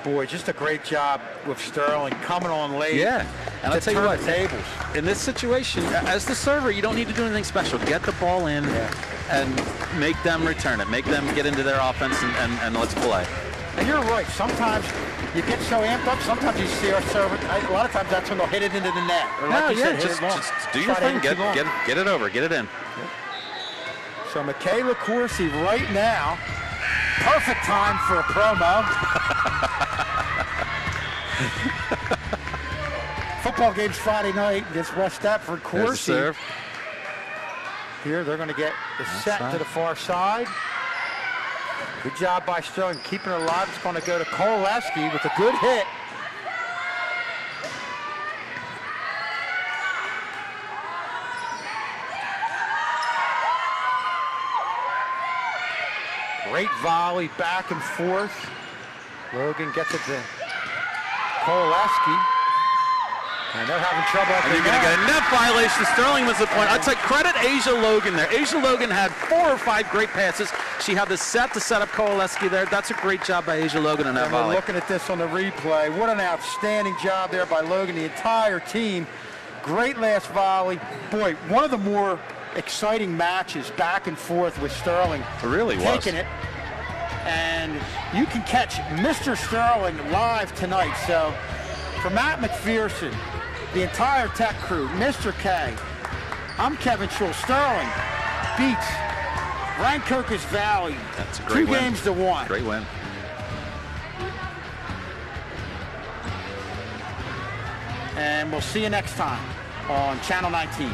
Boy, just a great job with Sterling coming on late. Yeah, and I'll tell you what, tables. In this situation, as the server, you don't need to do anything special. Get the ball in and make them return it. Make them get into their offense and let's play. And you're right. Sometimes you get so amped up. Sometimes you see our server. A lot of times that's when they'll hit it into the net. Or like you said, just do your thing. Get it over. Get it in. So Michaela Coursey right now. Perfect time for a promo. Football games Friday night against West Stepford. Coursey. Here they're going to get the set to the far side. Good job by Sterling keeping it alive. It's going to go to Koleski with a good hit. Great volley back and forth. Logan gets it to Koleski. And they're having trouble up there. You're going to get a net violation. Sterling was the point. I'd say credit Asia Logan there. Asia Logan had 4 or 5 great passes. She had the set to set up Koleski there. That's a great job by Asia Logan in that volley. We're looking at this on the replay. What an outstanding job there by Logan, the entire team. Great last volley. Boy, one of the more exciting matches back and forth with Sterling. It really was. Taking it. And you can catch Mr. Sterling live tonight. So for Matt McPherson, the entire tech crew, Mr. K, I'm Kevin Schul. Sterling beats Rancocas Valley. That's a great 2 win. games to 1. Great win. And we'll see you next time on Channel 19.